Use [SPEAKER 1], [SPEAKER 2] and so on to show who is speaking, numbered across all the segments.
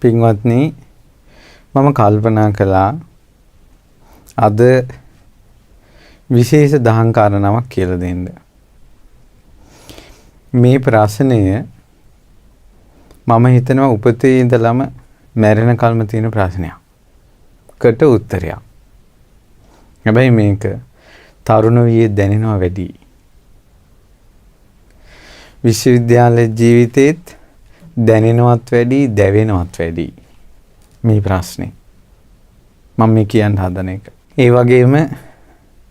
[SPEAKER 1] පින්වත්නි මම කල්පනා කළා අද විශේෂ දහම් කාරණාවක් කියලා දෙන්න. මේ ප්‍රශ්නය මම හිතනවා උපතේ ඉඳලම මැරෙන කල්ම තියෙන ප්‍රශ්නයකට උත්තරයක්. හැබැයි මේක තරුණ වියේ දැනෙනවා වැඩි. විශ්වවිද්‍යාල ජීවිතේත් දැනෙනවත් වැඩි, දැවෙනවත් වැඩි මේ ප්‍රශ්නේ. මම මේ කියන්න හදන එක. ඒ වගේම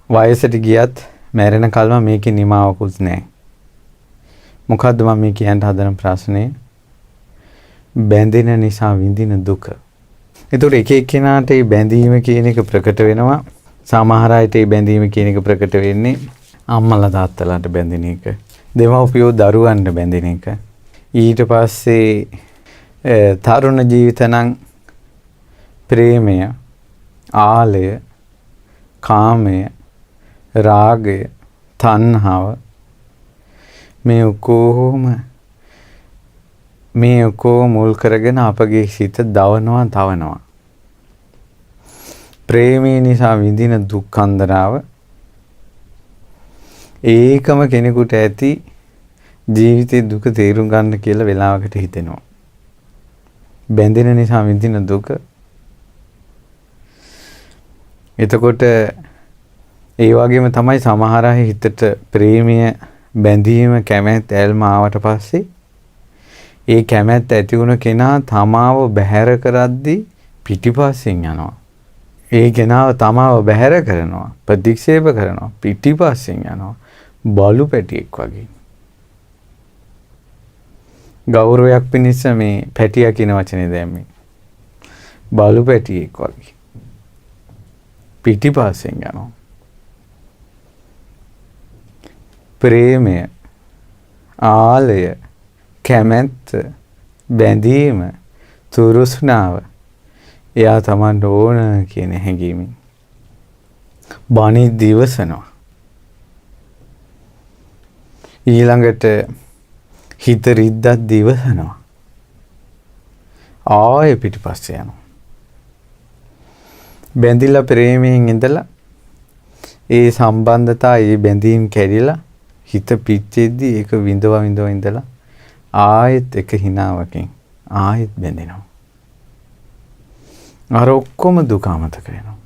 [SPEAKER 1] වයසට ගියත් මැරෙන කල්ම මේකේ නිමාවකුත් නැහැ. මොකද්ද මම මේ කියන්න හදන ප්‍රශ්නේ? බැඳෙන නිසා විඳින දුක. ඒතකොට එක එක්කෙනාට මේ බැඳීම කියන එක ප්‍රකට වෙනවා. සමහර අයට මේ බැඳීම කියන එක ප්‍රකට වෙන්නේ අම්මලා තාත්තලාට බැඳෙන එක. දෙමව්පියෝ දරුවන්ට බැඳෙන එක. ඊට පස්සේ තරුණ ජීවිත නම් ප්‍රේමය, ආලය, කාමය, රාගය, තණ්හාව මේ ඔක්කොම මුල් කරගෙන අපගේ සිත තවනවා. ප්‍රේමය නිසා විඳින දුක් අන්දරාව ඒකම කෙනෙකුට ඇති ජීවිතේ දුක තේරුම් ගන්න කියලා වෙලාවකට හිතෙනවා. බැඳෙන නිසා විඳින දුක. එතකොට ඒ වගේම තමයි සමහර අය හිතට ප්‍රේමය, බැඳීම, කැමැත්ත, ඇල්ම ආවට පස්සේ ඒ කැමැත්ත ඇති වුණ කෙනා තමාව බැහැර කරද්දී පිටිපස්සෙන් යනවා. ඒ කෙනාව තමාව බැහැර කරනවා, ප්‍රතික්ෂේප කරනවා, පිටිපස්සෙන් යනවා. බලු පැටියෙක් වගේ. ගෞරවයක් පිණිස මේ පැටියා කියන වචනේ දැම්මේ. බලු පැටියෙක් වගේ. පිටිපස්සෙන් යනවා. ප්‍රේමය, ආලය, කැමැත්ත, බැඳීම, තුරුස්නාව එයා තමන්ට ඕන කියන හැඟීමෙන් බණි දිවසනවා. ඊළඟට හිත රිද්දක් දිවසනවා. ආයෙ පිටිපස්සේ යනවා. බැඳිලා ප්‍රේමයෙන් ඉඳලා ඒ සම්බන්ධතා, ඒ බැඳීම් කැඩිලා හිත පිච්චෙද්දි ඒක විඳව ඉඳලා ආයෙත් එක හිනාවකින් ආයෙත් බැඳෙනවා. අර ඔක්කොම දුක අමතක වෙනවා.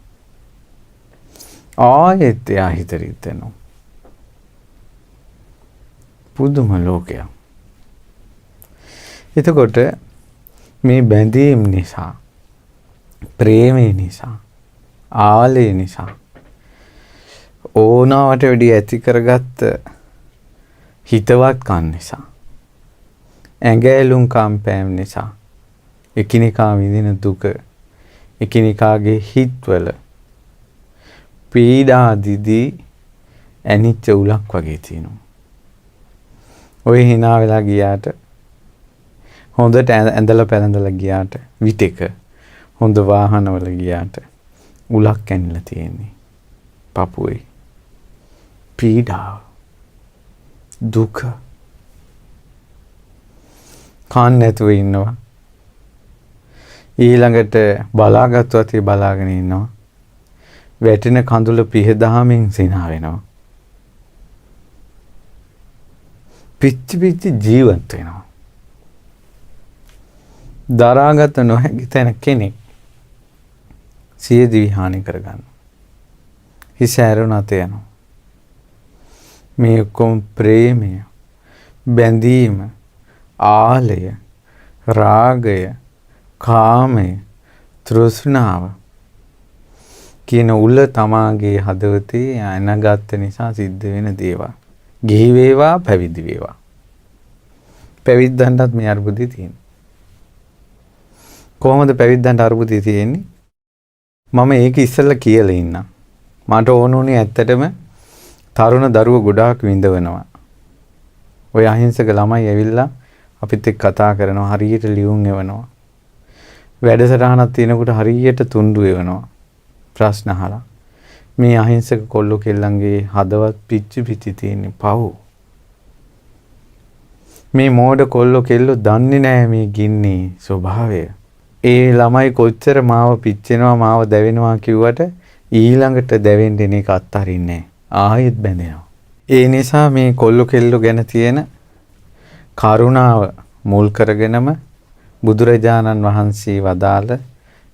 [SPEAKER 1] ආයෙත් එයා හිත රිද්දෙනවා. පුදුම ලෝකයක්. එතකොට මේ බැඳීම් නිසා, ප්‍රේමය නිසා, ආලය නිසා, ඕනාවට වැඩි ඇති කරගත්ත හිතවත්කම් නිසා, ඇඟැලුම් කම්පෑම් නිසා, එකිනෙකා විඳින දුක, එකිනෙකාගේ හිත්වල පීඩා දිදී ඇනිච්ච උලක් වගේ තියෙනවා. ඔය hina වෙලා ගියාට, හොඳට ඇඳලා පැළඳලා ගියාට, විතක හොඳ වාහනවල ගියාට උලක් ඇනිලා තියෙන්නේ. පපුවේ පීඩාව, දුක. කන් නැතුව ඉන්නවා. ඊළඟට බලාගත්වත් ඒ බලාගෙන ඉන්නවා. වැටෙන කඳුල පිහදාමින් සිනා වෙනවා. පිච්චි ජීවත් වෙනවා. දරාගත නොහැකි තැන කෙනෙක් සිය දිවි හානි කරගන්නවා. හිස ඇරුණත යනවා. මේ ඔක්කොම ප්‍රේමය, බැඳීම, ආලය, රාගය, කාමය, තෘෂ්ණාව කියන උල තමාගේ හදවතේ ඇනගත්ත නිසා සිද්ධ වෙන දේවල්. ගිහි වේවා, පැවිදි වේවා. පැවිද්දන්ටත් මේ අරුබුදේ තියෙනවා. කොහොමද පැවිද්දන්ට අරුබුදේ තියෙන්නේ? මම ඒක ඉස්සෙල්ලා කියලා ඉන්නම්. මට ඕන උනේ ඇත්තටම තරුණ දරුවෝ ගොඩාක් විඳවනවා. ඔය අහිංසක ළමයි ඇවිල්ලා අපිත් එක්ක කතා කරනවා, හරියට ලියුම් එවනවා. වැඩසටහනක් තියෙනකොට හරියට තුන්ඩු එවනවා. ප්‍රශ්න අහලා. මේ අහිංසක කොල්ලෝ කෙල්ලන්ගේ හදවත් පිච්චි තියෙන පව්. මේ මෝඩ කොල්ලෝ කෙල්ලෝ දන්නේ නැහැ මේ ගින්නේ ස්වභාවය. ඒ ළමයි කොච්චර මාව පිච්චෙනවා මාව දැවෙනවා කිව්වට ඊළඟට දැවෙන්න එන එක අත්හරින්නේ ආයෙත් බැඳෙනවා. ඒ නිසා මේ කොල්ල කෙල්ල ගැන තියෙන කරුණාව මුල් කරගෙනම බුදුරජාණන් වහන්සේ වදාළ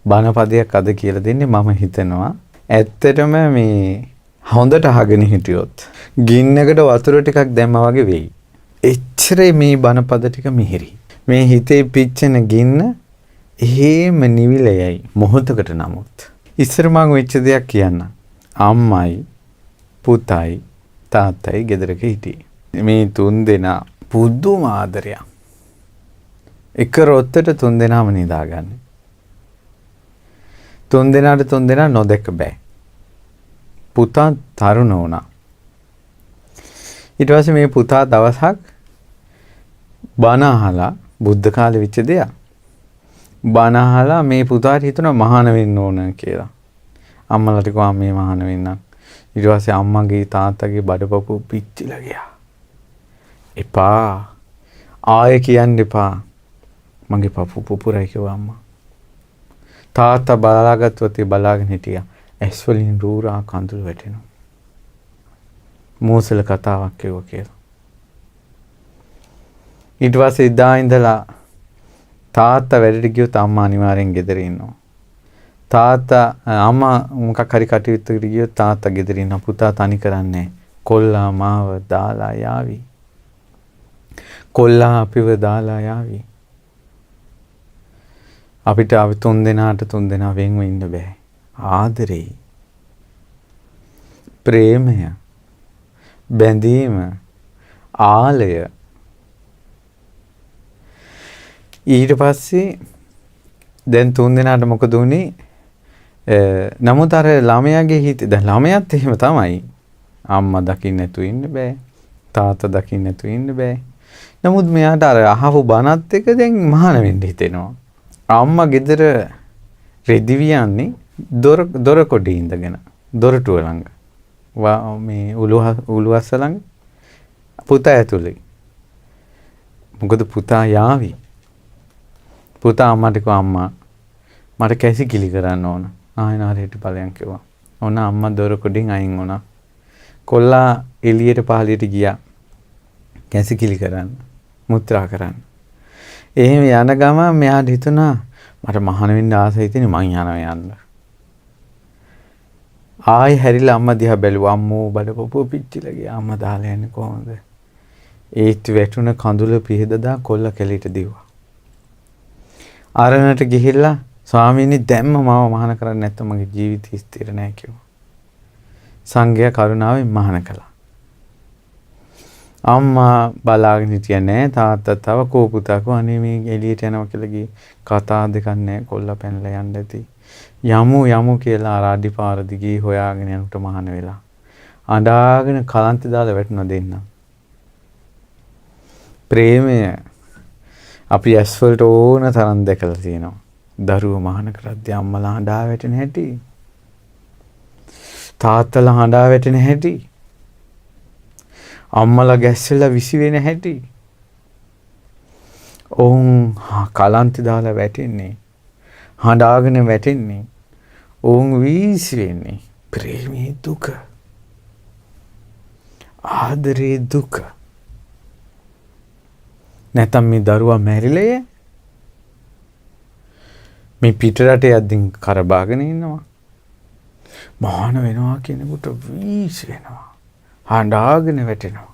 [SPEAKER 1] බණපදයක් අද කියලා දෙන්නේ මම හිතනවා. ඇත්තටම මේ හොඳට අහගෙන හිටියොත් ගින්නකට වතුර ටිකක් දැම්මා වගේ වෙයි. එච්චරේ මේ බණපද ටික මිහිරි. මේ හිතේ පිච්චෙන ගින්න එහෙම නිවිලයයි මොහොතකට නමුත්. ඉස්සර මම වෙච්ච දෙයක් කියන්න. අම්මයි පුතයි තාත්තයි ගෙදරක හිටියේ. මේ තුන් දෙනා පුදුම ආදරයක්. එක රොත්තට තුන් දෙනාම නිදාගන්නේ. තුන් දෙනා නොදැක බෑ. පුතා තරුණ වුණා. ඊට පස්සේ මේ පුතා දවසක් බණ අහලා බුද්ධ කාලේ වෙච්ච දෙයක්. බණ අහලා මේ පුතාට හිතුණා මහාන වෙන්න ඕන කියලා. අම්මලාට කිව්වා මේ මහාන වෙන්න. ඊට පස්සේ අම්මගේ තාත්තගේ බඩපපුව පිච්චිලා ගියා. එපා. ආයෙ කියන්න එපා. මගේ පපුව පුපුරයි කිව්වා අම්මා. තාත්තා බලාගත්තුත් ඒ බලාගෙන හිටියා. ඇස් වලින් රූරා කඳුළු වැටෙනවා. මෝසල කතාවක් කිව්වා කියලා. ඊට පස්සේ ඉදා ඉඳලා තාත්තා වැඩට ගියොත් අම්මා අනිවාර්යෙන් ගෙදර ඉන්නවා. තාත්තා අම්මා මොකක් හරි කටයුත්තකට ගියොත් තාත්තා ගෙදර ඉන්නවා. පුතා තනි කරන්නේ කොල්ලා මාව දාලා යාවි. කොල්ලා අපිව දාලා යාවි. අපිට අපි තුන් දෙනා වෙන්ව ඉන්න බෑ. ආදරේ ප්‍රේමය බැඳීම ආලය ඊට පස්සේ දැන් තුන් දෙනාට මොකද උනේ? නමුත් අර ළමයාගේ හිතේ දැන් ළමයාත් එහෙම තමයි. අම්මා දකින්න නැතු ඉන්න බෑ. තාත්තා දකින්න නැතු ඉන්න බෑ. නමුත් මෙයාට අර අහපු බණත් එක දැන් මහාන වෙන්න හිතෙනවා. අම්මා ගෙදර රෙදි වියන්නේ දොර කොටේ ඉඳගෙන දොරටුව ළඟ. මේ උළුවස්ස ළඟ පුතා ඇතුලේ. මොකද පුතා යාවි. පුතා අම්මට කිව්වා අම්මා මට කැසිකිලි කරන්න ඕන. ආයෙනාරේට ඵලයන් කිව්වා. ඕන අම්මා දොර කොටින් අයින් වුණා. කොල්ලා එළියට පහළියට ගියා. කැසිකිලි කරන්න. මුත්‍රා කරන්න. එහෙම යන ගමන් මෙයාට හිතුණා මට මහාන වෙන්න ආසයි තියෙන මං යනවා යන්න. ආයි හැරිලා අම්මා දිහා බැලුවා. අම්මෝ බඩපොපුව පිච්චිලා ගියා. අම්මා දාලා යන්නේ කොහොමද? ඒත් වැටුණ කඳුල පිහදදා කොල්ල කෙලිට දිව්වා. ආරණට ගිහිල්ලා ස්වාමීනි දැම්ම මාව මහාන කරන්නේ නැත්නම් මගේ ජීවිතය ස්ථිර නැහැ කිව්වා. සංඝයා කරුණාවෙන් මහාන කළා. අම්මා බලාගෙන හිටියා නෑ. තාත්තා තව කෝපුතා කෝ අනේ මේ එළියට යනවා කියලා ගියේ. කතා දෙකක් නෑ. කොල්ලා පැනලා යන්න ඇති. යමු කියලා ආරාඩි පාර දිගේ හොයාගෙන යනකොට මහාන වෙලා. අඬාගෙන කලන්තේ දාලා වැටුණා දෙන්න. ප්‍රේමය අපි ඇස්වලට ඕන තරම් දැකලා තියෙනවා. දරුවෝ මහාන කරද්දී අම්මලා හඬා වැටෙන හැටි. තාත්තලා හඬා වැටෙන හැටි. අම්මලා ගැස්සෙලා විසි වෙන හැටි. ඔවුන් කලන්තේ දාලා වැටෙන්නේ. හඬාගෙන වැටෙන්නේ. ඔවුන් විසි වෙන්නේ. ප්‍රේමී දුක. ආදරේ දුක. නැතම් මේ දරුවා මැරිලය. මේ පිටරට යද්දී කරබාගෙන ඉන්නවා. මහාන වෙනවා කියනකොට විසි වෙනවා. හඬාගෙන වැටෙනවා.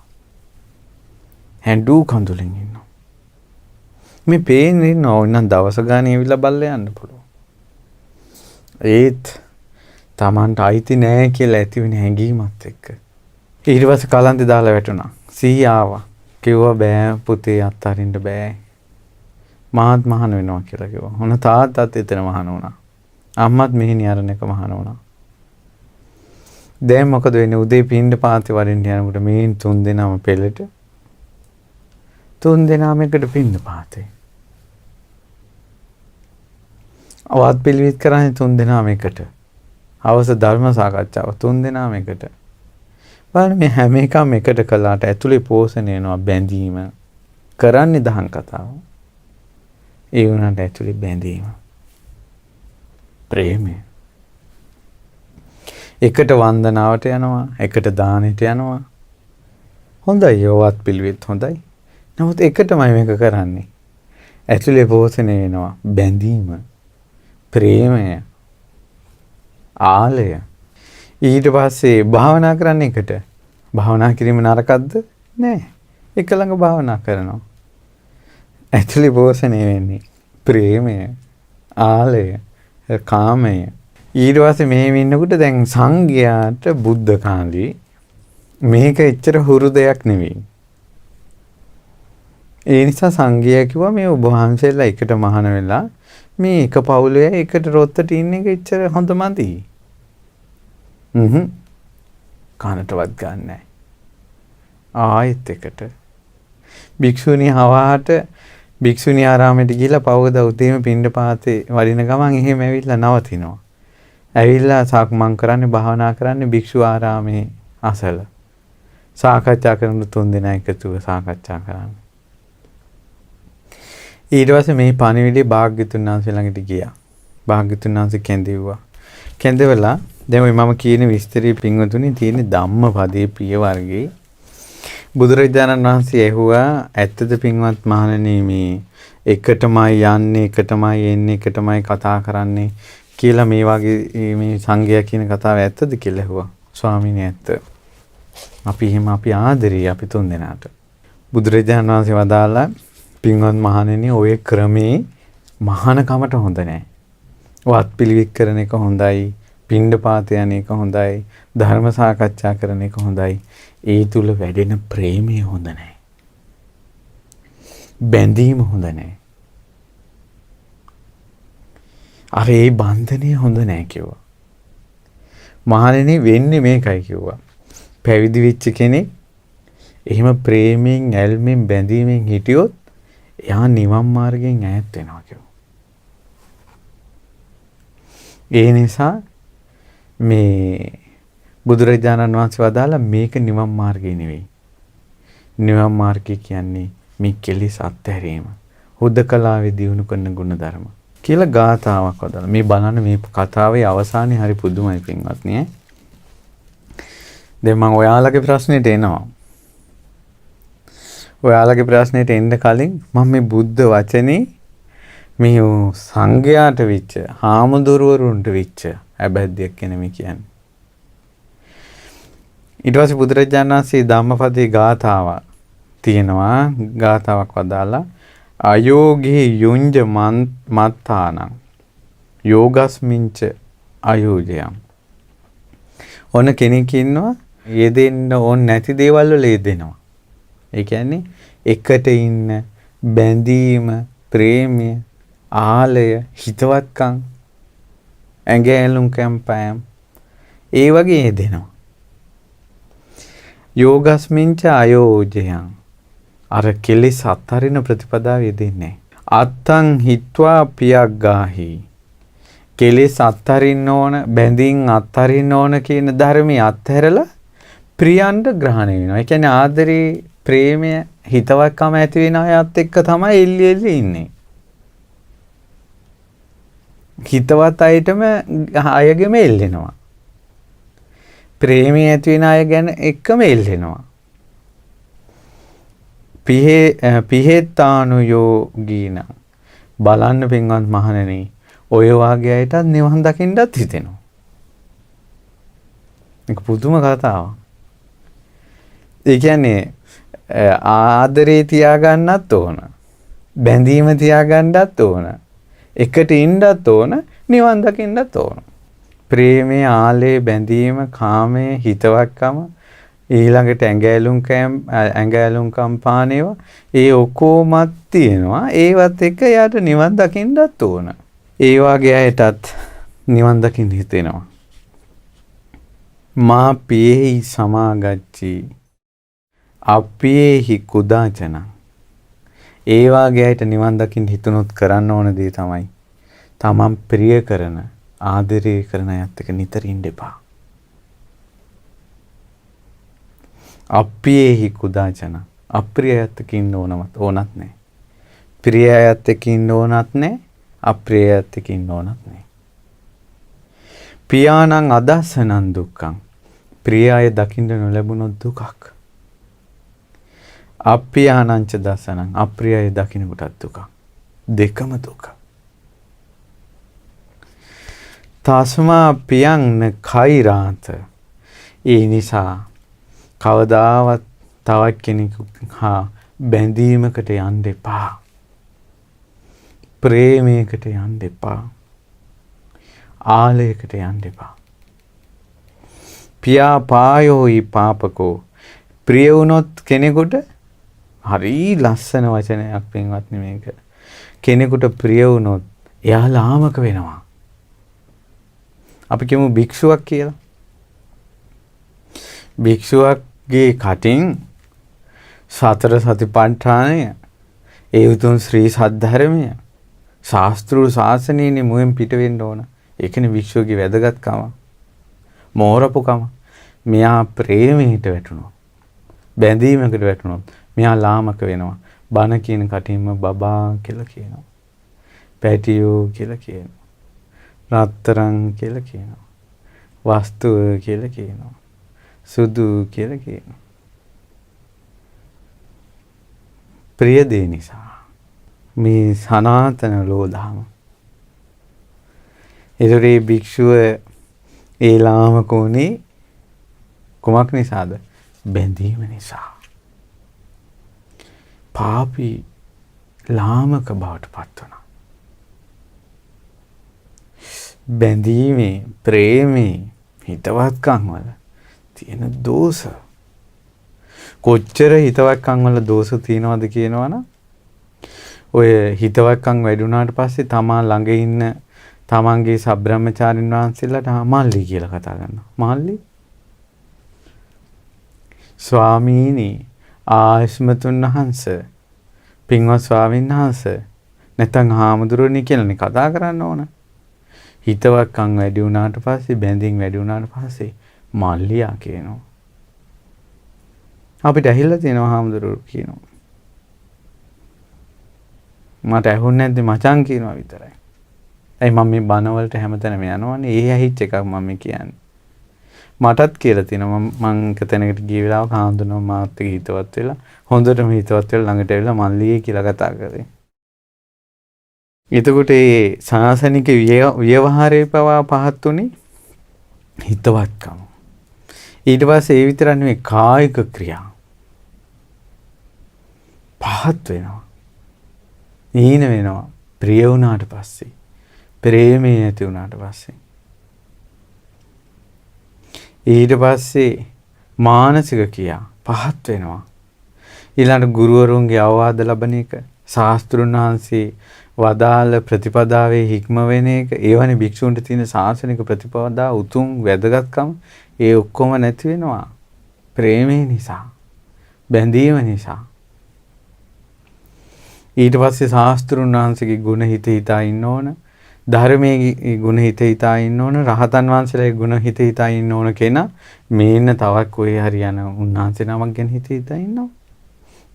[SPEAKER 1] හැඬු කඳුලෙන් ඉන්නවා. මේ පේන්නේ ඉන්නවා. ඕනනම් දවස ගානේ ඇවිල්ලා බල්ලා යන්න පුළුවන්. ඒත් Tamanට අයිති නෑ කියලා ඇතිවෙන හැඟීමත් එක්ක. ඊට පස්සේ කලන්තේ දාලා වැටුණා. සීයා ආවා. කිව්වා බෑ පුතේ අත්හරින්න බෑ. මාත් මහාන වෙනවා කියලා කිව්වා. මොන තාත්තත් එතන මහාන වුණා. අම්මත් මෙහෙණි අරන එක මහාන වුණා. දැන් මොකද වෙන්නේ? උදේ පින්ඩ පාතේ වරින්න යනකොට මේ තුන් දෙනාම පෙළට. තුන් දෙනාම එකට පින්ඩ පාතේ. අවත් පිළිවිත් කරන්නේ තුන් දෙනාම එකට. අවස ධර්ම සාකච්ඡාව තුන් දෙනාම එකට. බලන්න මේ හැම එකම එකට කළාට ඇතුලේ පෝෂණය වෙනවා බැඳීම. කරන්නේ දහම් කතාව. ඒ වුණාට ඇතුලේ බැඳීම. ප්‍රේමය. එකට වන්දනාවට යනවා, එකට දානෙට යනවා. හොඳයි යෝවත් පිළිවෙත් හොඳයි. නමුත් එකටමයි මේක කරන්නේ. ඇතුලේ පෝෂණය වෙනවා බැඳීම, ප්‍රේමය, ආලය. ඊට පස්සේ භාවනා කරන්නේ එකට. භාවනා කිරීම නරකක්ද? නෑ. එක ළඟ භාවනා කරනවා. ඇතුලේ පෝෂණය වෙන්නේ ප්‍රේමය, ආලය, කාමය. ඊට පස්සේ මෙහෙම ඉන්නකොට දැන් සංඝයාට බුද්ධ කාලේ මේක එච්චර හුරු දෙයක් නෙවෙයි. ඒ නිසා සංඝයා කිව්වා මේ ඔබ වහන්සේලා එකට මහාන වෙලා මේ එක පවුලේ එකට රොත්තට ඉන්න එක එච්චර හොඳ මදි. කනටවත් ගන්නෑ. ආයෙත් එකට. භික්ෂුණී හවාට භික්ෂුණී ආරාමයට ගිහිල්ලා පවගද උදේම පිණ්ඩපාතේ වඩින ගමන් එහෙම ඇවිල්ලා නවතිනවා. ඇවිල්ලා සක්මන් කරන්නේ භාවනා කරන්නේ භික්ෂු ආරාමේ අසල. සාකච්ඡා කරන 3 දෙනා එකතුව සාකච්ඡා කරන්නේ. ඊට පස්සේ මේ පණිවිඩේ භාග්‍යතුන් වහන්සේ ළඟට ගියා. භාග්‍යතුන් වහන්සේ කැඳෙව්වා. කැඳෙවලා දැන් ඔය මම කියන විස්තරي පින්වතුනි තියෙන ධම්මපදයේ ප්‍රිය වර්ගයේ බුදුරජාණන් වහන්සේ ඇහුවා ඇත්තද පින්වත් මහණෙනි මේ එකටමයි යන්නේ එකටමයි එන්නේ එකටමයි කතා කරන්නේ කියලා මේ වගේ මේ සංඝයා කියන කතාව ඇත්තද කියලා ඇහුවා. ස්වාමීනි ඇත්ත. අපි ආදරේ අපි 3 දෙනාට. බුදුරජාණන් වහන්සේ වදාලා පින්වත් මහණෙනි ඔය ක්‍රමේ මහානකමට හොඳ නැහැ. වත් පිළිවෙත් කරන එක හොඳයි, පිණ්ඩපාත යන එක හොඳයි, ධර්ම සාකච්ඡා කරන එක හොඳයි. ඒ තුල වැඩෙන ප්‍රේමය හොඳ නැහැ. බැඳීම හොඳ නැහැ. අර ඒ බන්ධනය හොඳ නැහැ කිව්වා. මහණෙනි වෙන්නේ මේකයි කිව්වා. පැවිදි වෙච්ච කෙනෙක් එහෙම ප්‍රේමයෙන්, ඇල්මෙන්, බැඳීමෙන් හිටියොත් එයා නිවන් මාර්ගයෙන් ඈත් වෙනවා කිව්වා. ඒ නිසා මේ බුදුරජාණන් වහන්සේ වදාලා මේක නිවන් මාර්ගය නෙවෙයි. නිවන් මාර්ගය කියන්නේ මේ කෙලිස් අත්හැරීම. හුදකලාවේ දියුණු කරන ගුණධර්ම කියලා ගාථාවක් වදාලා. මේ බලන්න මේ කතාවේ අවසානයේ හරි පුදුමයි පින්වත්නි ඈ. දැන් මම ඔයාලගේ ප්‍රශ්නෙට එනවා. ඔයාලගේ ප්‍රශ්නෙට එන්න කලින් මම මේ බුද්ධ වචනේ මේ සංඝයාට වෙච්ච, හාමුදුරුවරුන්ට වෙච්ච අබැද්දයක් කියන මේ කියන්නේ. ඊට පස්සේ බුදුරජාණන් වහන්සේ ධම්මපදයේ ගාථාව තියෙනවා. ගාථාවක් වදාලා අයෝගේ යුංජ මත්තානං යෝගස්මින්ච අයෝජයං. ඔන්න කෙනෙක් ඉන්නවා යෙදෙන්න ඕන නැති දේවල් වල යෙදෙනවා. ඒ කියන්නේ එකට ඉන්න බැඳීම, ප්‍රේමය, ආලය, හිතවත්කම්, ඇඟැලුම් කැම්පෑම් ඒ වගේ යෙදෙනවා. යෝගස්මින්ච අයෝජයං. අර කෙලෙස් අත්හරින ප්‍රතිපදාව යෙදෙන්නේ. අත්තං හිත්වා පියග්ගාහි. කෙලෙස් අත්හරින්න ඕන, බැඳීම් අත්හරින්න ඕන කියන ධර්මයේ අත්හැරලා ප්‍රියන්ට ග්‍රහණය වෙනවා. ඒ කියන්නේ ආදරේ, ප්‍රේමය, හිතවත්කම ඇති වෙන අයත් එක්ක තමයි එල්ලි එල්ලි ඉන්නේ. හිතවත් අයටම අයගෙම එල්ලෙනවා. ප්‍රේමය ඇති වෙන අය ගැන එක්කම එල්ලෙනවා. පිහෙත්තානුයෝගීන. බලන්න පින්වත් මහණෙනි, ඔය වාගේ අයටත් නිවන් දකින්නත් හිතෙනවා. ඒක පුදුම කතාවක්. ඒ කියන්නේ ආදරේ තියාගන්නත් ඕන, බැඳීම තියාගන්නත් ඕන, එකට ඉන්නත් ඕන, නිවන් දකින්නත් ඕන. ප්‍රේමය, ආලේ, බැඳීම, කාමය, හිතවත්කම, ඊළඟට ඇඟැලුම් කම්පානේවා ඒ ඔක්කොමත් තියෙනවා. ඒවත් එක්ක යාට නිවන් දකින්නත් ඕන. ඒ වගේ අයටත් නිවන් දකින්න හිතෙනවා. මා පියෙහි සමාගච්ඡී අප්පියෙහි කුදාචන. ඒ වගේ අයට නිවන් දකින්න හිතුනොත් කරන්න ඕන දේ තමයි තමන් ප්‍රිය කරන, ආදරය කරන අයත් එක්ක නිතර ඉන්න එපා. අප්පියෙහි කුදාචන. අප්‍රිය අයත් එක්ක ඉන්න ඕනත් නැහැ. ප්‍රිය අයත් එක්ක ඉන්න ඕනත් නැහැ. අප්‍රිය අයත් එක්ක ඉන්න ඕනත් නැහැ. පියාණං අදස්සනං දුක්ඛං. ප්‍රිය අය දකින්න නොලැබුණොත් දුකක්. අප්පියාණං ච දසනං. අප්‍රිය අය දකින්න කොටත් දුකක්. දෙකම දුක. තස්මා පියං කෛරාත. ඒ නිසා කවදාවත් තවත් කෙනෙකු හා බැඳීමකට යන්න එපා. ප්‍රේමයකට යන්න එපා. ආලයකට යන්න එපා. පියා පායෝයි පාපකෝ. ප්‍රිය වුණොත් කෙනෙකුට හරි ලස්සන වචනයක් පින්වත්නි මේක. කෙනෙකුට ප්‍රිය වුණොත් එයා ලාමක වෙනවා. අපි කියමු භික්ෂුවක් කියලා. භික්ෂුවක්ගේ කටින් සතර සතිපට්ඨානය, ඒ උතුම් ශ්‍රී සද්ධර්මය, ශාස්ත්‍රීය ශාසනයනේ මුවෙන් පිට වෙන්න ඕන. ඒකනේ භික්ෂුවගේ වැදගත්කම. මෝරපුකම. මෙයා ප්‍රේමයට වැටුණොත්, බැඳීමකට වැටුණොත් මෙයා ලාමක වෙනවා. බණ කියන කටින්ම බබා කියලා කියනවා. පැටියෝ කියලා කියනවා. රත්තරන් කියලා කියනවා. වස්තුව කියලා කියනවා. සුදු කියලා කියනවා. ප්‍රිය දේ නිසා මේ සනාතන ලෝධාම. ඒතරේ භික්ෂුව ඒ ලාමකෝනේ කුමක් නිසාද? බැඳීම නිසා. පාපී ලාමක බවට පත් වුණා. බැඳීමේ, ප්‍රේමේ, හිතවත්කම් වල තියෙන දෝෂ. කොච්චර හිතවත්කම් වල දෝෂ තියනවද කියනවනම් ඔය හිතවත්කම් වැඩි වුණාට පස්සේ තමා ළඟ ඉන්න තමන්ගේ සබ්‍රහ්මචාරින් වහන්සේලාට මල්ලි කියලා කතා කරනවා. මල්ලි ස්වාමීනි, ආයස්මතුන් වහන්සේ, පින්වත් ස්වාමීන් වහන්සේ, නැත්නම් හාමුදුරුවනේ කියලානේ කතා කරන්න ඕන. හිතවත්කම් වැඩි වුණාට පස්සේ, බැඳීම් වැඩි වුණාට පස්සේ මල්ලියා කියනවා. අපිට ඇහිලා තියෙනවා හාමුදුරුවෝ කියනවා. මට ඇහුන්නේ නැද්ද මචං කියනවා විතරයි. ඇයි මම මේ බණවලට හැමතැනම යනවනේ. ඒ ඇහිච්ච එකක් මම කියන්නේ. මටත් කියලා තියෙනවා මම එක තැනකට ගිය වෙලාවක හාමුදුරුවෝ මාත් එක්ක හිතවත් වෙලා හොඳටම හිතවත් වෙලා ළඟට ඇවිල්ලා මල්ලියේ කියලා කතා කරේ. එතකොට මේ සාසනික ව්‍යවහාරයේ පවා පහත් උනේ හිතවත්කම. ඊට පස්සේ ඒ විතර නෙවෙයි කායික ක්‍රියා පහත් වෙනවා. හීන වෙනවා. ප්‍රිය වුණාට පස්සේ, ප්‍රේමය ඇති වුණාට පස්සේ. ඊට පස්සේ මානසික ක්‍රියා පහත් වෙනවා. ඊළඟ ගුරුවරුන්ගේ අවවාද ලබන එක, ශාස්ත්‍රුන් වහන්සේ වදාළ ප්‍රතිපදාවේ හික්ම වෙන එක, ඒවනේ භික්ෂුන්ට තියෙන ශාසනික ප්‍රතිපදා උතුම් වැදගත්කම, ඒ ඔක්කොම නැති වෙනවා. ප්‍රේමය නිසා, බැඳීම නිසා. ඊට පස්සේ ශාස්ත්‍රුන් වහන්සේගේ ගුණ හිත හිතා ඉන්න ඕන. ධර්මයේ ගුණ හිත හිතා ඉන්න ඕන. රහතන් වහන්සේලාගේ ගුණ හිත හිතා ඉන්න ඕන කෙනා මේන්න තවත් කොහේ හරි යන උන්වහන්සේ නමක් ගැන හිත හිතා ඉන්නවා.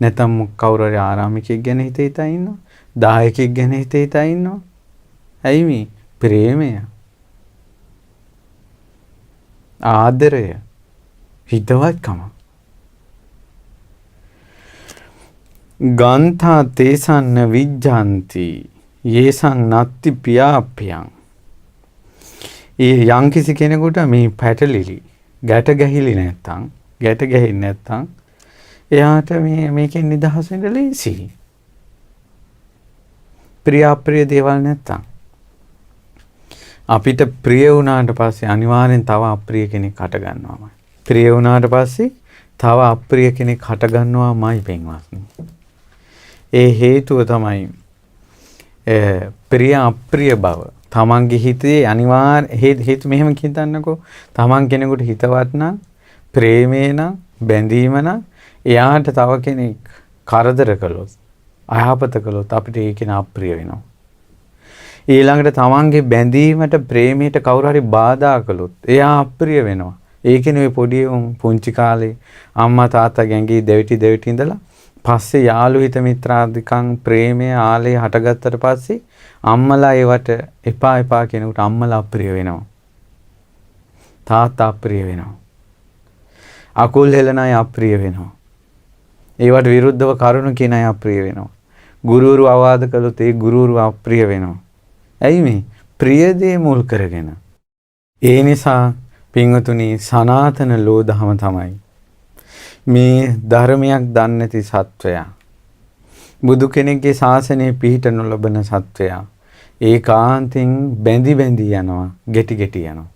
[SPEAKER 1] නැත්නම් කවුරු හරි ආරාමිකයෙක් ගැන හිත හිතා ඉන්නවා. දායකයෙක් ගැන හිත හිතා ඉන්නවා. ඇයි මේ? ප්‍රේමය, ආදරය, හිතවත්කම. ගන්ථා තේසන්න විජ්ජන්ති යේසං නත්ති පියාප්පියං. ඒ යම් කිසි කෙනෙකුට මේ පැටලිලි ගැට ගැහිලි නැත්තම්, ගැට ගැහෙන්නේ නැත්තම් එයාට මේකෙන් නිදහස් වෙන්න ලේසියි. ප්‍රිය අප්‍රිය දේවල් නැත්තම්. අපිට ප්‍රිය වුණාට පස්සේ අනිවාර්යෙන් තව අප්‍රිය කෙනෙක් හට ගන්නවාමයි. ප්‍රිය වුණාට පස්සේ තව අප්‍රිය කෙනෙක් හට ගන්නවාමයි පින්වත්නි. ඒ හේතුව තමයි ප්‍රිය අප්‍රිය බව. තමන්ගේ හිතේ අනිවාර්ය හේතු මෙහෙම හිතන්නකෝ. තමන් කෙනෙකුට හිතවත් නම්, ප්‍රේමේ නම්, බැඳීම නම්, එයාට තව කෙනෙක් කරදර කළොත්, අයහපත කළොත් අපිට ඒක අප්‍රිය වෙනවා. ඊළඟට තමන්ගේ බැඳීමට, ප්‍රේමයට කවුරු හරි බාධා කළොත් එයා අප්‍රිය වෙනවා. ඒකනේ ඔය පොඩි පුංචි කාලේ අම්මා තාත්තා ගැඟේ දෙවිටි ඉඳලා පස්සේ යාළු හිත මිත්‍රාදිකං ප්‍රේමය ආලේ හටගත්තට පස්සේ අම්මලා ඒවට එපා කෙනෙකුට අම්මලා අප්‍රිය වෙනවා. තාත්තා අප්‍රිය වෙනවා. අකුල් හෙලන අය අප්‍රිය වෙනවා. ඒවට විරුද්ධව කරුණු කියන අය අප්‍රිය වෙනවා. ගුරුවරු අවවාද කළොත් ඒ ගුරුවරු අප්‍රිය වෙනවා. ඇයි මේ? ප්‍රිය දේ මුල් කරගෙන. ඒ නිසා පින්වතුනි සනාතන ලෝධහම තමයි මේ ධර්මයක් දන්නේ නැති සත්වයා. බුදු කෙනෙක්ගේ ශාසනය පිහිට නොලබන සත්වයා ඒකාන්තයෙන් බැඳි බැඳි යනවා, ගැටි ගැටි යනවා.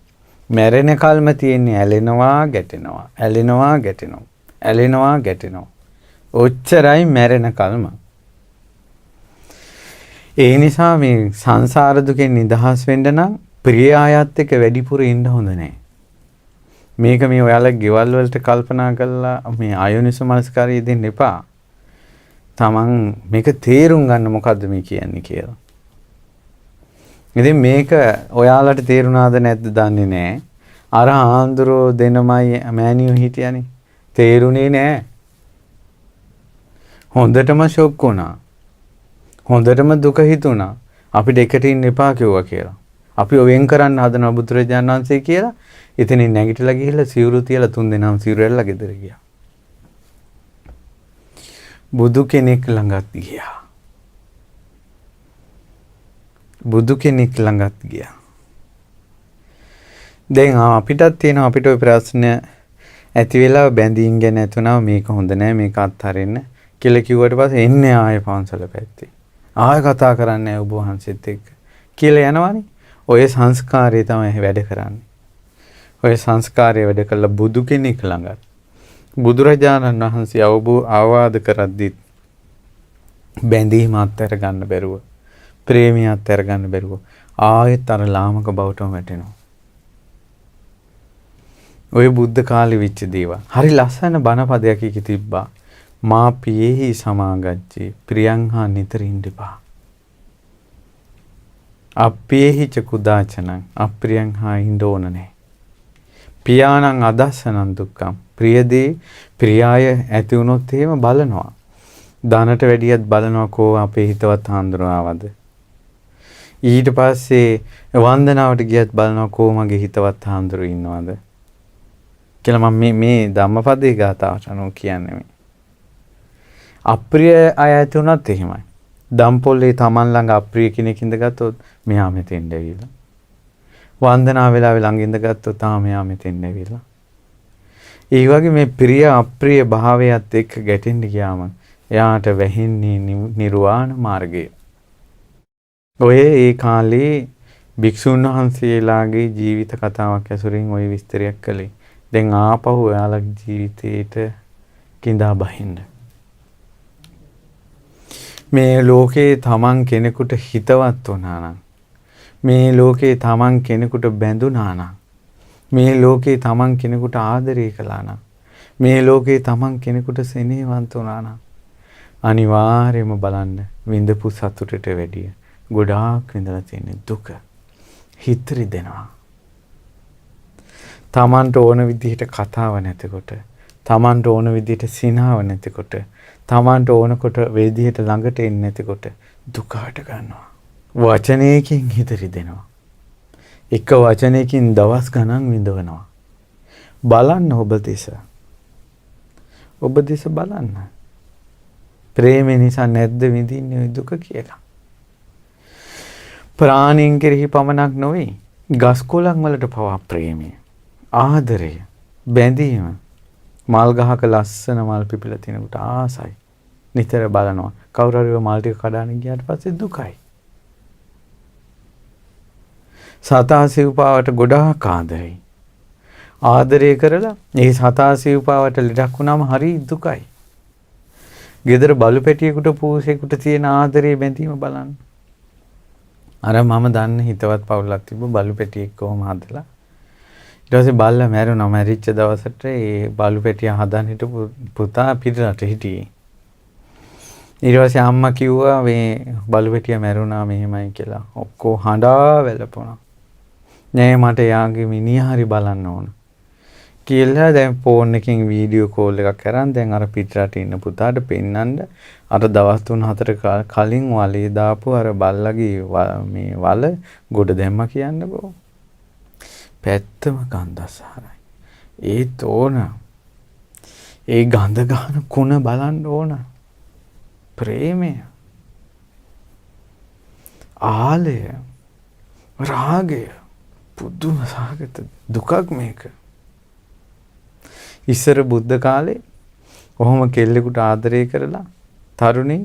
[SPEAKER 1] මැරෙන කල්ම තියෙන්නේ ඇලෙනවා, ගැටෙනවා, ඇලෙනවා, ගැටෙනවා, ඇලෙනවා, ගැටෙනවා. ඔච්චරයි මැරෙන කල්ම. ඒ නිසා මේ සංසාර දුකෙන් නිදහස් වෙන්න නම් ප්‍රිය ආයත් එක්ක වැඩිපුර ඉන්න හොඳ නැහැ. මේක මේ ඔයාලා ගෙවල් වලට කල්පනා කරලා මේ ආයෝනිසෝ මනස්කාරය දෙන්න එපා. තමන් මේක තේරුම් ගන්න මොකද්ද මේ කියන්නේ කියලා. ඉතින් මේක ඔයාලට තේරුණාද නැද්ද දන්නේ නැහැ. අර ආන්දරෝ දෙනමයි මෑනියෝ හිටියනේ. තේරුණේ නැහැ. හොඳටම ෂොක් වුණා. හොඳටම දුක හිතුණා. අපිට එකට ඉන්න එපා කිව්වා කියලා. අපි වෙන් කරන්න හදන බුදුරජාණන් වහන්සේ කියලා එතනින් නැගිටලා ගිහිල්ලා සිවුරු තියලා 3 දෙනාම සිවුරු ඇරලා ගෙදර ගියා. බුදු කෙනෙක් ළඟත් ගියා. බුදු කෙනෙක් ළඟත් ගියා. දැන් අපිටත් තියෙනවා අපිට ওই ප්‍රශ්න ඇති වෙලා බැඳීම් ගැන ඇතුණා මේක හොඳ නෑ මේක අත්හරින්න කියලා කිව්වට පස්සේ එන්නේ ආයෙ පන්සල පැත්තේ. ආයෙ කතා කරන්නේ ඔබ වහන්සේත් එක්ක කියලා යනවනේ. ඔය සංස්කාරය තමයි වැඩ කරන්නේ. ඔය සංස්කාරය වැඩ කළා බුදු කෙනෙක් ළඟට. බුදුරජාණන් වහන්සේ අවවාද කරද්දිත් බැඳීම අත්හැර ගන්න බැරුව, ප්‍රේමිය අත්හැර ගන්න බැරුව ආයෙත් අර ලාමක බවටම වැටෙනවා. ඔය බුද්ධ කාලේ වෙච්ච දේවල්. හරි ලස්සන බණපදයක් එකේ තිබ්බා. මා පියේහි සමාගච්ඡේ ප්‍රියං හා නිතර ඉඳපා. අප්පේහි ච කුදාචනං අප්‍රියං හා ඉන්න ඕන නැහැ. පියාණං අදස්සනං දුක්ඛං ප්‍රියදී ප්‍රියාය ඇති වුණොත් එහෙම බලනවා. ධනට වැඩියත් බලනවා කෝ අපේ හිතවත් හාමුදුරුවවද. ඊට පස්සේ වන්දනාවට ගියත් බලනවා කෝ මගේ හිතවත් හාමුදුරුවෝ ඉන්නවද කියලා. මම මේ ධම්මපදයේ ගාතාවට අනුව කියන්නේ මේ. අප්‍රිය අය ඇති වුණත් එහෙමයි. දම්පොල්ලේ Taman ළඟ අප්‍රිය කෙනෙක් ඉඳගත්තොත් මෙහා මෙතෙන් ඇවිල්ලා. වන්දනා වෙලාවේ ළඟ ඉඳගත්තොත් මෙහා මෙතෙන් ඇවිල්ලා. ඒ වගේ මේ ප්‍රිය අප්‍රිය භාවයත් එක්ක ගැටෙන්න ගියාම එයාට වැහෙන්නේ නිර්වාණ මාර්ගය. ඔය ඒ කාලේ භික්ෂුන් වහන්සේලාගේ ජීවිත කතාවක් ඇසුරින් ওই විස්තරයක් කළේ. දැන් ආපහු ඔයාලගේ ජීවිතේට කිඳා බහින්න. මේ ලෝකේ තමන් කෙනෙකුට හිතවත් වුණා නම්, මේ ලෝකේ තමන් කෙනෙකුට බැඳුනා නම්, මේ ලෝකේ තමන් කෙනෙකුට ආදරය කළා නම්, මේ ලෝකේ තමන් කෙනෙකුට සෙනෙහවන්ත වුණා නම් අනිවාර්යයෙන්ම බලන්න විඳපු සතුටට වැඩිය ගොඩාක් විඳලා තියෙන දුක හිත රිදෙනවා. තමන්ට ඕන විදිහට කතාව නැතිකොට, තමන්ට ඕන විදිහට සිනාව නැතිකොට, තමන්ට ඕනකොට වේදිහට ළඟට එන්නේ නැතිකොට දුක හට ගන්නවා. වචනයකින් හිත රිදෙනවා. එක වචනයකින් දවස් ගණන් විඳවනවා. බලන්න ඔබ දෙස. ඔබ දෙස බලන්න. ප්‍රේමය නිසා නැද්ද විඳින්නේ දුක කියලා. ප්‍රාණීන් කෙරෙහි පමණක් නොවේ. ගස් කොළන් වලට පවා ප්‍රේමය, ආදරය, බැඳීම. මල් ගහක ලස්සන මල් පිපිලා තිනකොට ආසයි. නිතර බලනවා. කවුරු හරි මල් ටික කඩාගෙන ගියාට පස්සේ දුකයි. සතා සිව්පාවට ගොඩාක් ආදරෙයි. ආදරය කරලා ඒ සතා සිව්පාවට ලඩක් වුණාම හරි දුකයි. ගෙදර බලු පැටියෙකුට පූසෙකුට තියෙන ආදරේ බැඳීම බලන්න. අර මම දන්න හිතවත් පවුලක් තිබ්බ බලු පැටියෙක් කොහොම හදලා ඊට පස්සේ බල්ලා මැරුණා. මැරිච්ච දවසට ඒ බලු පැටිය හදන්න හිටපු පුතා පිටරට හිටියේ. ඊට පස්සේ අම්මා කිව්වා මේ බලු පැටිය මැරුණා මෙහෙමයි කියලා. ඔක්කොම හඬා වැළපුණා. නෑ මට යාගේ මිනිහා හරි බලන්න ඕන කියලා දැන් ෆෝන් එකකින් වීඩියෝ කෝල් එකක් කරන් දැන් අර පිටරට ඉන්න පුතාට පෙන්නන්න අර දවස් 3-4 කලින් වලේ දාපු අර බල්ලගේ මේ වල ගොඩ දැම්මා කියන්නකෝ. පැත්තම ගන්ධසාරයි. ඒත් ඕන. ඒ ගඳ ගන්න කුණ බලන්න ඕන. ප්‍රේමය. ආලය. රාගය. පුදුම සහගත දුකක් මේක. ඉස්සර බුද්ධ කාලේ කොහොම කෙල්ලෙකුට ආදරය කරලා තරුණින්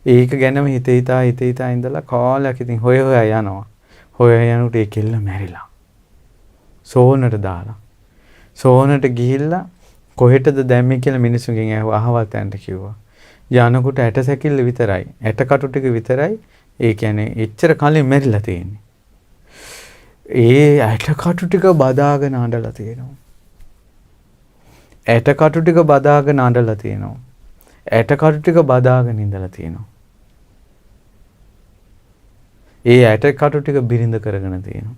[SPEAKER 1] ඒක ගැනම හිත හිතා ඉඳලා කාලයක් ඉතින් හොය යනවා. හොය යනකොට ඒ කෙල්ල මැරිලා. සෝනට දාලා. සෝනට ගිහිල්ලා කොහෙටද දැම්මේ කියලා මිනිස්සුන්ගෙන් ඇහුවා. අහවල් තැනට කිව්වා. යනකොට ඇට සැකිල්ල විතරයි. ඇට කටු ටික විතරයි. ඒ කියන්නේ එච්චර කලින් මැරිලා තියෙන්නේ. ඒ ඇට කටු ටික බදාගෙන අඬලා තියෙනවා. ඇට කටු ටික බදාගෙන අඬලා තියෙනවා. ඇට කටු ටික බදාගෙන ඉඳලා තියෙනවා. ඒ ඇට කටු ටික බිරිඳ කරගෙන තියෙනවා.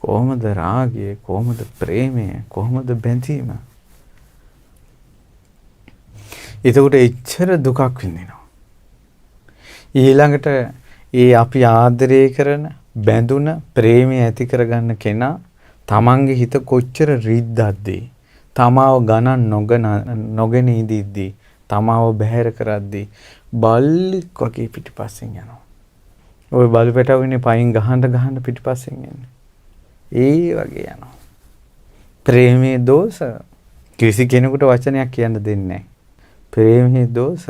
[SPEAKER 1] කොහොමද රාගය, කොහොමද ප්‍රේමය, කොහොමද බැඳීම? ඒකට එච්චර දුකක් විඳිනවා. ඊළඟට ඒ අපි ආදරය කරන, බැඳුන, ප්‍රේමය ඇති කරගන්න කෙනා තමන්ගේ හිත කොච්චර රිද්දක්ද? තමාව ගණන් නොගෙන ඉඳිද්දී, තමාව බැහැර කරද්දී බල්ලෙක් වගේ පිටිපස්සෙන් යනවා. ওই බලු පැටවුනේ පයින් ගහන්න පිටිපස්සෙන් යන්නේ. ඒ වගේ යනවා. ප්‍රේමයේ දෝෂ කිසි කෙනෙකුට වචනයක් කියන්න දෙන්නේ නැහැ. ප්‍රේමයේ දෝෂ.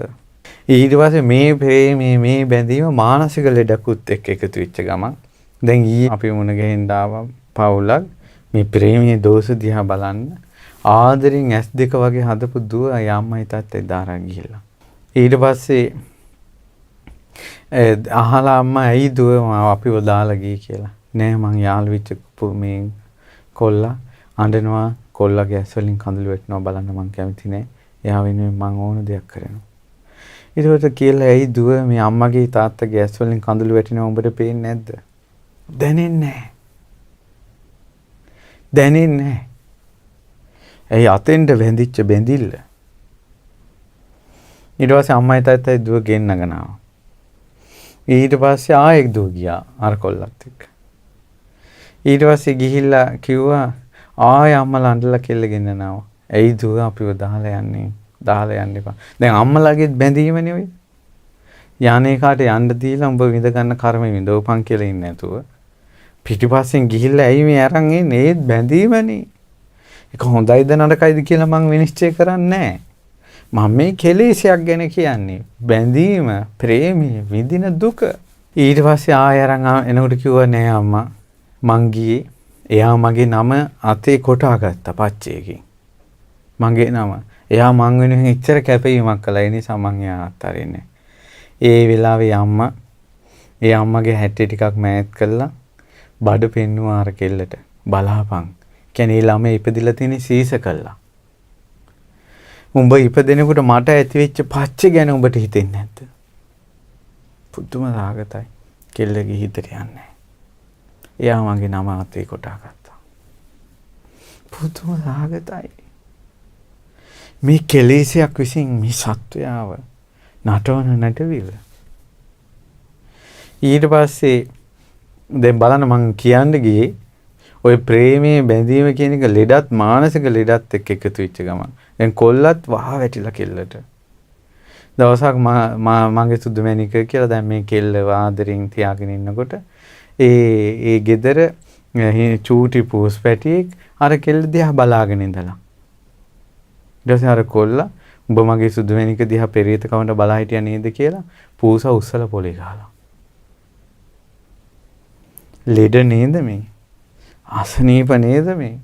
[SPEAKER 1] ඊට පස්සේ මේ ප්‍රේමයේ මේ බැඳීම මානසික ලෙඩකුත් එක්ක එකතු වෙච්ච ගමන් දැන් අපි මුණ ගැහෙන්න ආවා පවුලක් මේ ප්‍රේමයේ දෝෂ දිහා බලන්න ආදරෙන් S2 වගේ හදපු දුව යම්මයි තාත්තයි දාලා ගිහිල්ලා. ඊට පස්සේ අහලා අම්මා ඇයි දුව අපිව දාලා ගියේ කියලා. නෑ මං යාළු වෙච්ච මේ කොල්ලා අඬනවා, කොල්ලාගේ ඇස් වලින් කඳුළු වැටෙනවා බලන්න මං කැමති නෑ. එයා වෙනුවෙන් මං ඕන දෙයක් කරනවා. ඊට පස්සේ කියලා ඇයි දුව මේ අම්මගේ තාත්තගේ ඇස් වලින් කඳුළු වැටෙනවා උඹට පේන්නේ නැද්ද? දැනෙන්නේ නෑ. ඇයි අතෙන්ට වැඳිච්ච බැඳිල්ල. ඊට පස්සේ අම්මයි තාත්තයි දුව ගෙන්නගෙන ආවා. ඊට පස්සේ ආයෙක් දුව ගියා අර කොල්ලත් එක්ක. ඊට පස්සේ ගිහිල්ලා කිව්වා ආයෙ අම්මලා අඬලා කෙල්ල ගෙන්නනවා. ඇයි දුව අපිව දාලා යන්නේ? දාලා යන්න එපා. දැන් අම්මලාගේත් බැඳීමනේ ඔය. යන්නේ කාට යන්න දීලා උඹ විඳ ගන්න කර්මෙ විඳවපන් කියලා ඉන්නේ නැතුව. පිටිපස්සෙන් ගිහිල්ලා ඇයි මේ අරන් එන්නේ? ඒත් බැඳීමනේ. ඒක හොඳයිද නරකයිද කියලා මං විනිශ්චය කරන්නේ නැහැ. මම මේ කෙලෙසයක් ගැන කියන්නේ. බැඳීම, ප්‍රේමය, විඳින දුක. ඊට පස්සේ ආයෙ අරන් එනකොට කිව්වා නෑ අම්මා මං ගියේ. එයා මගේ නම අතේ කොටා ගත්තා පච්චේකින්. මගේ නම. එයා මං වෙනුවෙන් ඉච්චර කැපවීමක් කළා. ඒ නිසා මං එයා අත්හරින්නේ. ඒ වෙලාවේ අම්මා ඒ අම්මගේ හැටි ටිකක් මෑත් කළා. බඩ පෙන්නුවා අර කෙල්ලට. බලාපන්. කියන්නේ ළමයි ඉපදිලා තියෙන සීස කළා. උඹ ඉපදෙනකොට මට ඇතිවෙච්ච පච්ච ගැන උඹට හිතෙන්නේ නැද්ද? පුදුම රාගතයි. කෙල්ලගේ හිතට යන්නේ. එයා මගේ නම අතේ කොටා ගත්තා. පුදුම රාගතයි. මේ කෙලෙසයක් විසින් මේ සත්වයාව නටවන නැටවිල. ඊට පස්සේ දැන් බලන්න මං කියන්න ගියේ ඔය ප්‍රේමයේ බැඳීම කියන එක ලෙඩත් මානසික ලෙඩත් එක්ක එකතු වෙච්ච ගමන්. දැන් කොල්ලත් වහ වැටිලා කෙල්ලට. දවසක් මගේ සුදු මැණික කියලා දැන් මේ කෙල්ලව ආදරෙන් තියාගෙන ඉන්නකොට ඒ ගෙදර චූටි පූස් පැටියෙක් අර කෙල්ල දිහා බලාගෙන ඉඳලා. ඊට පස්සේ අර කොල්ලා උඹ මගේ සුදු මැණික දිහා පෙරේත කවුන්ට බලා හිටියා නේද කියලා පූස උස්සලා පොලේ ගහලා. ලෙඩ නේද මේ? අසනීප නේද මේ?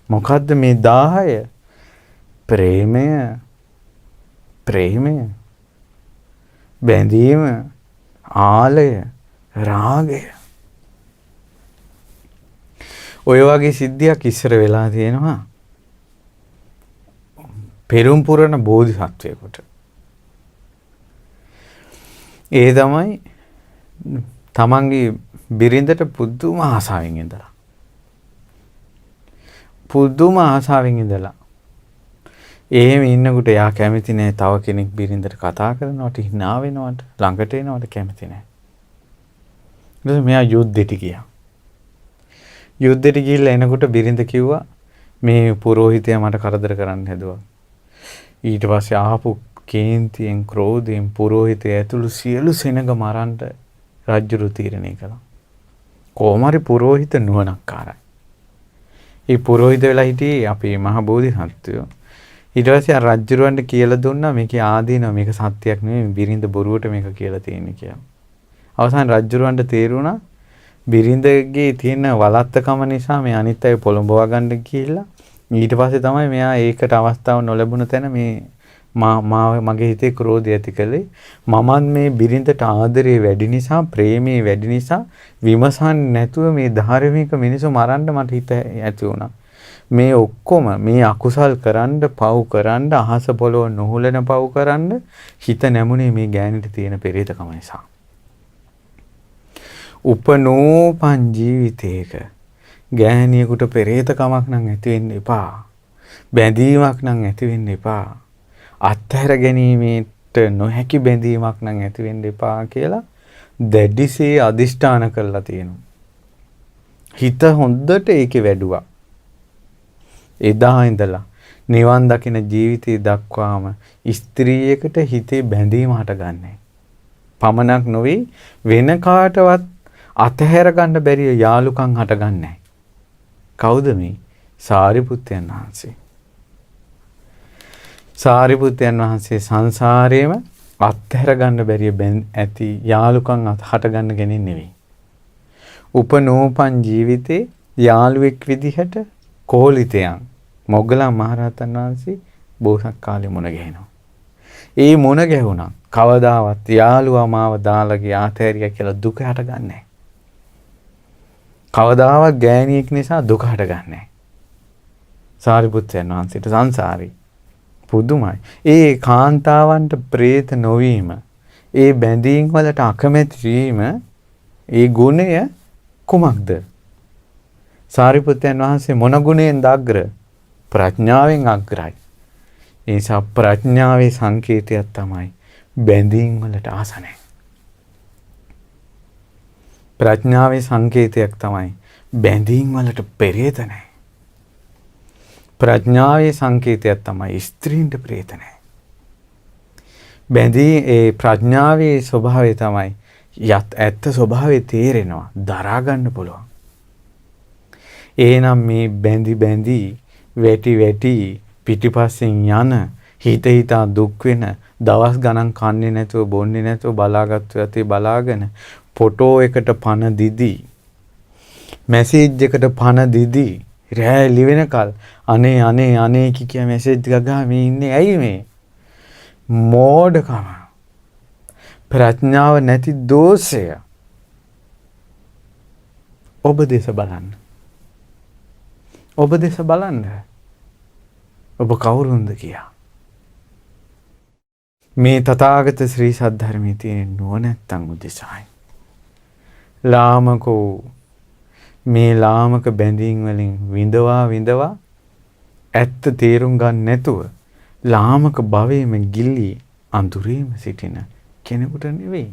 [SPEAKER 1] මොකද්ද මේ 10? ප්‍රේමය බැඳීම ආලය රාගය. ඔය වගේ සිද්ධියක් ඉස්සර වෙලා තියෙනවා පෙරම් පුරන බෝධිසත්වයෙකුට. ඒ තමයි තමන්ගේ බිරිඳට පුදුම ආසාවෙන් ඉඳලා. එහෙම ඉන්නකොට යා කැමති නෑ තව කෙනෙක් බිරිඳට කතා කරනවට hina වෙනවට ළඟට එනවට කැමති නෑ. ඊට මෙයා යුද්ධෙට ගියා. යුද්ධෙට ගිහිල්ලා එනකොට බිරිඳ කිව්වා මේ පුරෝහිතයා මට කරදර කරන්න හැදුවා. ඊට පස්සේ ආපු කේන්තියෙන් ක්‍රෝධයෙන් පුරෝහිතය ඇතුළු සියලු සෙනඟ මරන්න රජුරු තීරණය කළා. කොහොම හරි පුරෝහිත නුවණක්කාරයි. ඒ පුරෝහිත වෙලා හිටියේ අපේ මහ බෝධිසත්වයෝ. ඊට පස්සේ ආ රජුරවන්ට කියලා දුන්නා මේකේ ආදීනව මේක සත්‍යයක් නෙමෙයි බිරිඳ බොරුවට මේක කියලා තියෙන්නේ කියලා. අවසාන රජුරවන්ට තේරුණා බිරිඳගේ තියෙන වලත්තකම නිසා මේ අනිත් අය පොළඹවා ගන්න කියලා. ඊට පස්සේ තමයි මෙයා ඒකට අවස්ථාව නොලැබුණ තැන මේ මගේ හිතේ ක්‍රෝධය ඇති කළේ. මමත් මේ බිරිඳට ආදරේ වැඩි නිසා ප්‍රේමේ වැඩි නිසා විමසන්නේ නැතුව මේ ධාර්මික මිනිස්සු මරන්න මට හිත ඇති වුණා. මේ ඔක්කොම මේ අකුසල් කරන්න පව් කරන්න අහස පොළොව නොහුලන පව් කරන්න හිත නැමුනේ මේ ගෑනිට තියෙන පෙරේතකම නිසා. උපනෝපන් ජීවිතයක ගෑණියෙකුට පෙරේතකමක් නම් ඇති වෙන්න එපා. බැඳීමක් නම් ඇති වෙන්න එපා. අත්හැර ගැනීමට නොහැකි බැඳීමක් නම් ඇති වෙන්න එපා කියලා දැඩිසේ අදිෂ්ඨාන කරලා තියෙනවා. හිත හොඳට ඒකේ වැඩුවා. එදා ඉඳලා නිවන් දකින ජීවිතය දක්වාම ස්ත්‍රියකට හිතේ බැඳීම හටගන්නේ. පමණක් නොවේ වෙන කාටවත් අතහැර ගන්න බැරි යාළුකම් හටගන්නේ. කවුද මේ? සාරිපුත්තයන් වහන්සේ. සාරිපුත්තයන් වහන්සේ සංසාරේම අත්හැර ගන්න බැරි ඇති යාළුකම් හටගන්න කෙනෙක් නෙවෙයි. උපනෝපන් ජීවිතේ යාළුවෙක් විදිහට කෝලිතයන් මොග්ගලන් මහරහතන් වහන්සේ බෝසත් කාලේ මුණ ගැහෙනවා. ඒ මුණ ගැහුණා කවදාවත් යාළුවා මාව දාලා ගියා ආතේරිය කියලා දුක හටගන්නේ නැහැ. කවදාවත් ගෑණියෙක් නිසා දුක හටගන්නේ නැහැ. සාරිපුත්‍රයන් වහන්සේට සංසාරේ පුදුමයි. ඒ කාන්තාවන්ට ප්‍රේත නොවීම, ඒ බැඳීම් වලට අකමැති වීම, ඒ ගුණය කුමක්ද? සාරිපුත්‍රයන් වහන්සේ මොන ගුණයෙන්ද අග්‍ර? ප්‍රඥාවෙන් අග්‍රයි. ඒ නිසා ප්‍රඥාවේ සංකේතයක් තමයි බැඳීම් වලට ආස නැහැ. ප්‍රඥාවේ සංකේතයක් තමයි බැඳීම් වලට පෙරේත නැහැ. ප්‍රඥාවේ සංකේතයක් තමයි ස්ත්‍රීන්ට ප්‍රේත නැහැ. ඒ ප්‍රඥාවේ ස්වභාවය තමයි ඇත්ත ස්වභාවය තේරෙනවා, දරා ගන්න පුළුවන්. එහෙනම් මේ බැඳි වැටි පිටිපස්සෙන් යන හිතා දුක් වෙන දවස් ගණන් කන්නේ නැතුව බොන්නේ නැතුව බලාගත්තු යතේ බලාගෙන ෆොටෝ එකට පණ දිදී මැසේජ් එකට පණ දිදී රෑ ලිවෙනකල් අනේ කිය මැසේජ් ගගා මේ ඉන්නේ ඇයි මේ මෝඩකම ප්‍රඥාව නැති දෝෂය. ඔබ දේශ බලන්න. ඔබ දේශ බලන්න. ඔබ කවුරුන්ද කියා. මේ තථාගත ශ්‍රී සද්ධර්මයේ තියෙන නුවණැත්තන් උදෙසායි. ලාමකෝ මේ ලාමක බැඳීම් වලින් විඳවා ඇත්ත තේරුම් ගන්න නැතුව ලාමක භවයේම ගිලී අඳුරේම සිටින කෙනෙකුට නෙවෙයි.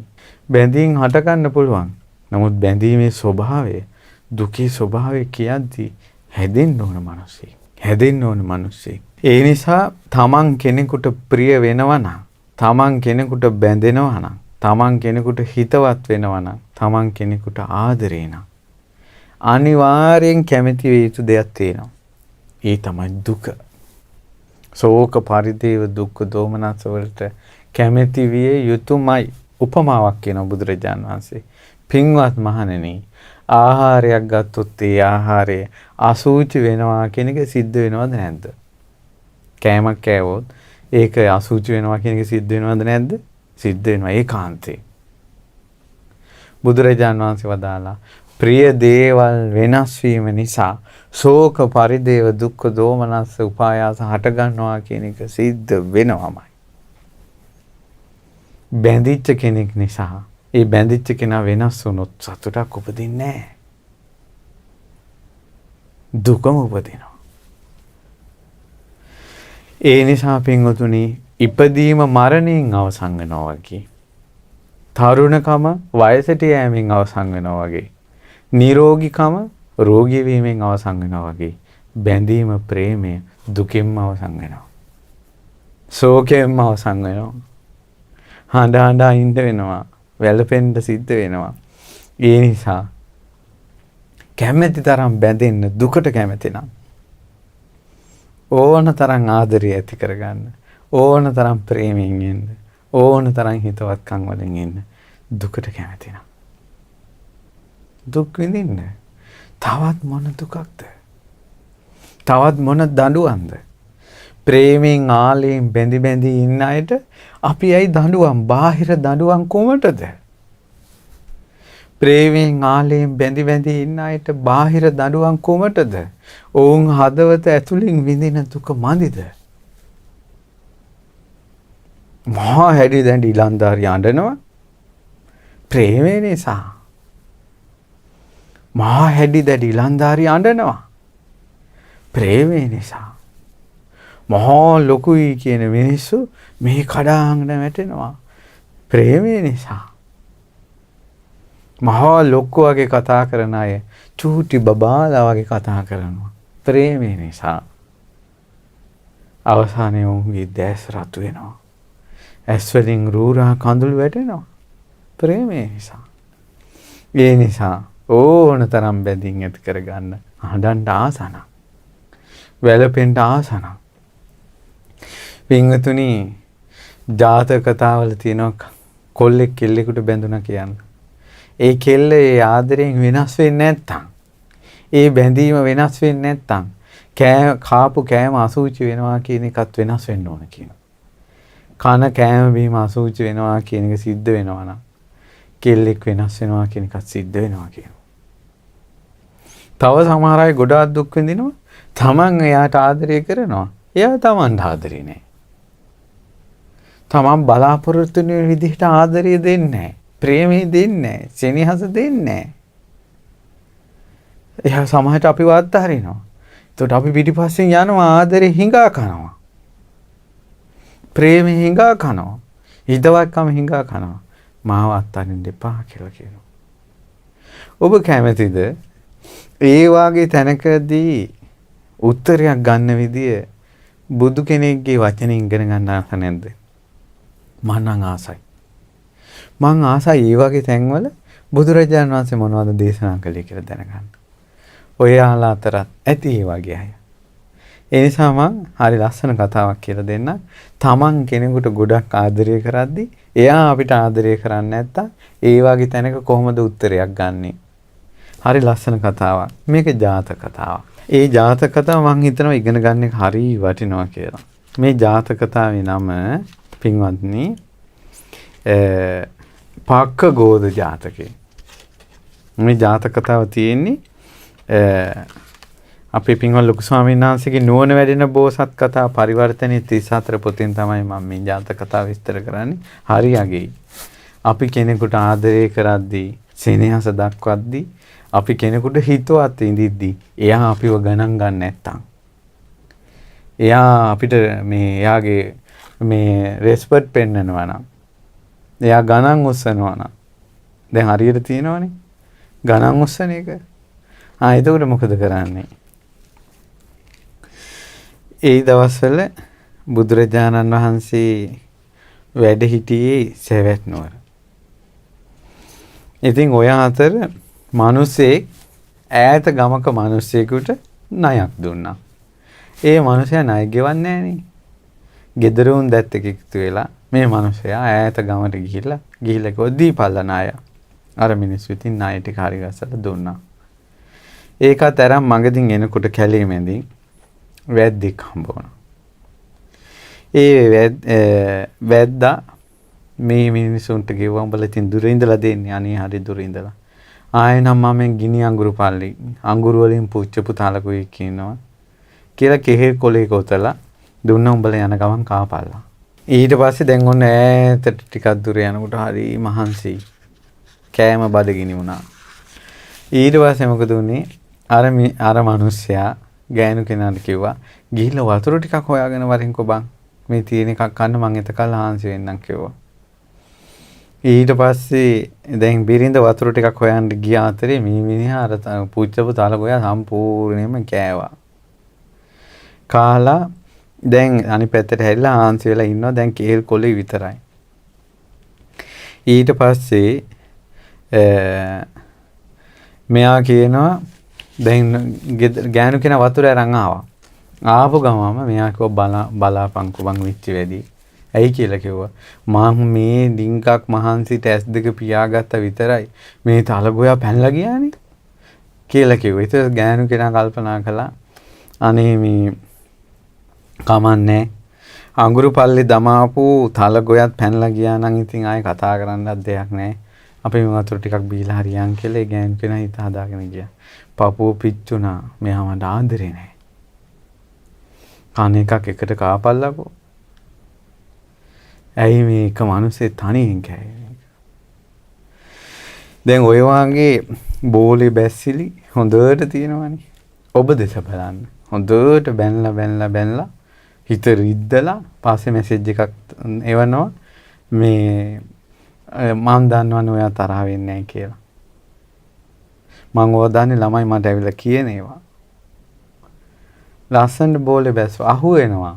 [SPEAKER 1] බැඳීම් හට ගන්න පුළුවන්. නමුත් බැඳීමේ ස්වභාවය, දුකේ ස්වභාවය කියද්දී හැදෙන්න ඕන මිනිස්සෙක්. හැදෙන්න ඕන මිනිස්සෙක්. ඒ නිසා තමන් කෙනෙකුට ප්‍රිය වෙනවා නම්, තමන් කෙනෙකුට බැඳෙනවා නම්, තමන් කෙනෙකුට හිතවත් වෙනවා නම්, තමන් කෙනෙකුට ආදරේ නම් අනිවාර්යෙන් කැමති වේ යුතු දෙයක් තියෙනවා. ඒ තමයි දුක. ශෝක පරිදේව දුක්ඛ දෝමනස් වලට කැමති විය යුතුමයි. උපමාවක් කියනවා බුදුරජාණන් වහන්සේ. පින්වත් මහණෙනි, ආහාරයක් ගත්තොත් ඒ ආහාරය අසුචි වෙනවා කියන එක සිද්ධ වෙනවද නැද්ද? කෑමක් කෑවොත් ඒක අසුචි වෙනවා කියන එක සිද්ධ වෙනවද නැද්ද? සිද්ධ වෙනවා ඒකාන්තේ. බුදුරජාණන් වහන්සේ වදාලා ප්‍රිය දේවල් වෙනස් වීම නිසා ශෝක පරිදේව දුක්ඛ දෝමනස් උපායාස හට ගන්නවා කියන එක සිද්ධ වෙනවමයි. බැඳිච්ච කෙනෙක් නිසා ඒ බැඳිච්ච කෙනා වෙනස් වුණොත් සතුටක් උපදින්නේ නැහැ. දුකම උපදිනවා. ඒ නිසා පින්වතුනි, ඉපදීම මරණයෙන් අවසන් වෙනවා වගේ, තරුණකම වයසට යෑමෙන් අවසන් වෙනවා වගේ, නිරෝගීකම රෝගී වීමෙන් අවසන් වෙනවා වගේ බැඳීම ප්‍රේමය දුකින්ම අවසන් වෙනවා. ශෝකයෙන්ම අවසන් වෙනවා. හඬ හඬ ඉන්න වෙනවා. වැළපෙන්න සිද්ධ වෙනවා. ඒ නිසා කැමැති තරම් බැඳෙන්න දුකට කැමැති නම් ඕන තරම් ආදරය ඇති කරගන්න. ඕන තරම් ප්‍රේමයෙන් ඉන්න. ඕන තරම් හිතවත්කම් වලින් ඉන්න. දුකට කැමැති නම් දුක් විඳින්න. තවත් මොන දුකක්ද? තවත් මොන දඬුවම්ද? ප්‍රේමයෙන් ආලයෙන් බැඳි බැඳි ඉන්න අයට අපි ඇයි දඬුවම්? බාහිර දඬුවම් කොමටද? ප්‍රේමයෙන් ආලයෙන් බැඳි බැඳි ඉන්න අයට බාහිර දඬුවම් කොමටද? ඔවුන් හදවත ඇතුලින් විඳින දුක මදිද? මහා හැඩි දැඬි ඉලන්දාරි අඬනවා ප්‍රේමය නිසා. මහා හැඩි දැඩි ඉලන්දාරි අඬනවා ප්‍රේමය නිසා. මහා ලොකුයි කියන මිනිස්සු මේ කඩාගෙන වැටෙනවා ප්‍රේමය නිසා. මහා ලොක්කු වගේ කතා කරන අය චූටි බබාලා වගේ කතා කරනවා ප්‍රේමය නිසා. අවසානයේ උන්ගේ දැස් රතු වෙනවා. ඇස් වලින් රූරා කඳුළු වැටෙනවා ප්‍රේමය නිසා. ඒ නිසා ඕන තරම් බැඳින් ඇති කරගන්න හඬන්න ආසන. වැළපෙන්න ආසන. පින්වතුනි ජාතක කතාවල තියෙන කොල්ලෙක් කෙල්ලෙකුට බැඳුණා කියන්නේ. ඒ කෙල්ල ඒ ආදරයෙන් වෙනස් වෙන්නේ නැත්තම්, ඒ බැඳීම වෙනස් වෙන්නේ නැත්තම්, කාපු කෑම අසුචි වෙනවා කියන එකත් වෙනස් වෙන්න ඕන කියනවා. කන කෑම බීම අසුචි වෙනවා කියන එක සිද්ධ වෙනවා නම් කෙල්ලෙක් වෙනස් වෙනවා කියන එකත් සිද්ධ වෙනවා කියනවා. තව සමහර අය ගොඩාක් දුක් විඳිනවා. තමන් එයාට ආදරය කරනවා. එයා තමන්ට ආදරේ නැහැ. තමන් බලාපොරොත්තු වෙන විදිහට ආදරය දෙන්නේ නැහැ. ප්‍රේමය දෙන්නේ නැහැ. සෙනෙහස දෙන්නේ නැහැ. එයා සමහරට අපිව අත්හරිනවා. එතකොට අපි පිටිපස්සෙන් යනවා ආදරේ හිඟා කනවා. ප්‍රේමය හිඟා කනවා. හිතවත්කම හිඟා කනවා. මාව අත්හරින්න එපා කියලා කියනවා. ඔබ කැමතිද ඒ වාගේ තැනකදී උත්තරයක් ගන්න විදිය බුදු කෙනෙක්ගේ වචන ඉගෙන ගන්න ආස නැද්ද? මම නම් ආසයි. මං ආසයි ඒ වගේ තැන්වල බුදුරජාණන් වහන්සේ මොනවද දේශනා කළේ කියලා දැනගන්න. ඔයාලා අතරත් ඇති ඒ වගේ අය. ඒ නිසා මං හරි ලස්සන කතාවක් කියලා දෙන්න. තමන් කෙනෙකුට ගොඩක් ආදරය කරද්දී එයා අපිට ආදරය කරන්නේ නැත්තම් ඒ වගේ තැනක කොහොමද උත්තරයක් ගන්නෙ? හරි ලස්සන කතාවක්. මේක ජාතක කතාවක්. ඒ ජාතක කතාව මං හිතනවා ඉගෙන ගන්න එක හරි වටිනවා කියලා. මේ ජාතක කතාවේ නම පින්වත්නි පක්ක ගෝධ ජාතකේ. මේ ජාතක කතාව තියෙන්නේ අපේ පින්වත් ලොකු ස්වාමීන් වහන්සේගේ නුවණ වැඩෙන බෝසත් කතා පරිවර්තනයේ 34 පොතෙන් තමයි මම මේ ජාතක කතාව විස්තර කරන්නේ. හරි අගෙයි. අපි කෙනෙකුට ආදරය කරද්දී, සෙනෙහස දක්වද්දී, අපි කෙනෙකුට හිතවත් ඉඳිද්දී එයා අපිව ගණන් ගන්න නැත්තම්, එයා අපිට මේ එයාගේ මේ රෙස්පෙක්ට් පෙන්නනවා නම්, එයා ගණන් උස්සනවා නම්, දැන් හරියට තියෙනවනේ ගණන් උස්සන එක. එතකොට මොකද කරන්නේ? ඒ දවස්වල බුදුරජාණන් වහන්සේ වැඩ හිටියේ සවැත් නුවර. ඉතින් ඔය අතර මිනිස්සෙක් ඈත ගමක මිනිස්සෙකුට ණයක් දුන්නා. ඒ මිනිසයා ණය ගෙවන්නේ නැහනේ. ගෙදර උන් දැත් එකතු වෙලා මේ මිනිසයා ඈත ගමට ගිහිල්ලා කිව්වා දීපල්ලා ණය. අර මිනිස්සු ඉතින් ණය ටික හරි ගස්සලා දුන්නා. ඒකත් අරන් මගදී එනකොට කැලේ මැදින් වැද්දෙක් හම්බ වුණා. ඒ වැද්දා මේ මිනිසුන්ට කිව්වා උඹලා ඉතින් දුර ඉඳලා දෙන්නේ. අනේ හරි දුර ඉඳලා. ආයෙනම් මම ගිනි අඟුරු පල්ලි අඟුරු වලින් පුච්චපු තලකුයි කියනවා කියලා කෙහෙල් කොලේ කොතලා දුන්න. උඹලා යන ගමන් කාපල්ලා. ඊට පස්සේ දැන් ඔන්න ඈතට ටිකක් දුර යනකොට හරි මහන්සි කෑම බඩගිනි වුණා. ඊට පස්සේ මොකද උනේ? අර මිනිස්සයා ගෑනු කෙනාට කිව්වා ගිහිල්ලා වතුර ටිකක් හොයාගෙන වරින්කෝ බං. මේ තියෙන එකක් කන්න මං එතකල් හාන්සි වෙන්නම් කිව්වා. ඊට පස්සේ දැන් බිරිඳ වතුර ටිකක් හොයන්න ගිය අතරේ මේ මිනිහා අර පුච්චපු තලගොයා සම්පූර්ණයෙන්ම කෑවා. කාලා දැන් අනිත් පැත්තට හැරිලා ආන්සි වෙලා ඉන්නවා. දැන් කේල් කොළේ විතරයි. ඊට පස්සේ මෙයා කියනවා දැන් ගෑනු කෙනා වතුර අරන් ආවා. ආපු ගමම මෙයා කිව්වා බලාපංකු මං වෙච්ච වැඩි. ඇයි කියලා කිව්වා. මම මේ ඩිංගක් මහන්සිට ඇස් දෙක පියාගත්ත විතරයි. මේ තලගොයා පැනලා ගියානේ කියලා කිව්වා. ඒක ගෑනු කෙනා කල්පනා කළා. අනේ මේ කමන්නේ අඟුරු පල්ලේ දමාපු තලගොයත් පැනලා ගියා නම් ඉතින් ආයේ කතා කරන්නත් දෙයක් නැහැ. අපි මේ වතුර ටිකක් බීලා හරියන් කියලා ඒ ගෑනු කෙනා හිත හදාගෙන ගියා. පපුව පිච්චුණා. මෙයා මට ආදරේ නැහැ. කන එකක් එකට කාපල්ලකෝ. ඇයි මේක මිනිස්සේ තනියෙන් කෑවේ? දැන් ඔය වගේ බෝලේ බැස්සිලි හොඳට තියෙනවනේ. ඔබ දෙස බලන්න. හොඳට බැනලා හිත රිද්දලා පස්සේ මැසේජ් එකක් එවනවා මේ මම දන්නවනේ ඔයා තරහ වෙන්නේ නැහැ කියලා. මම ඔය දන්නේ ළමයි මට ඇවිල්ලා කියන ඒවා. ලස්සනට බෝලේ බැස්ව අහු වෙනවා.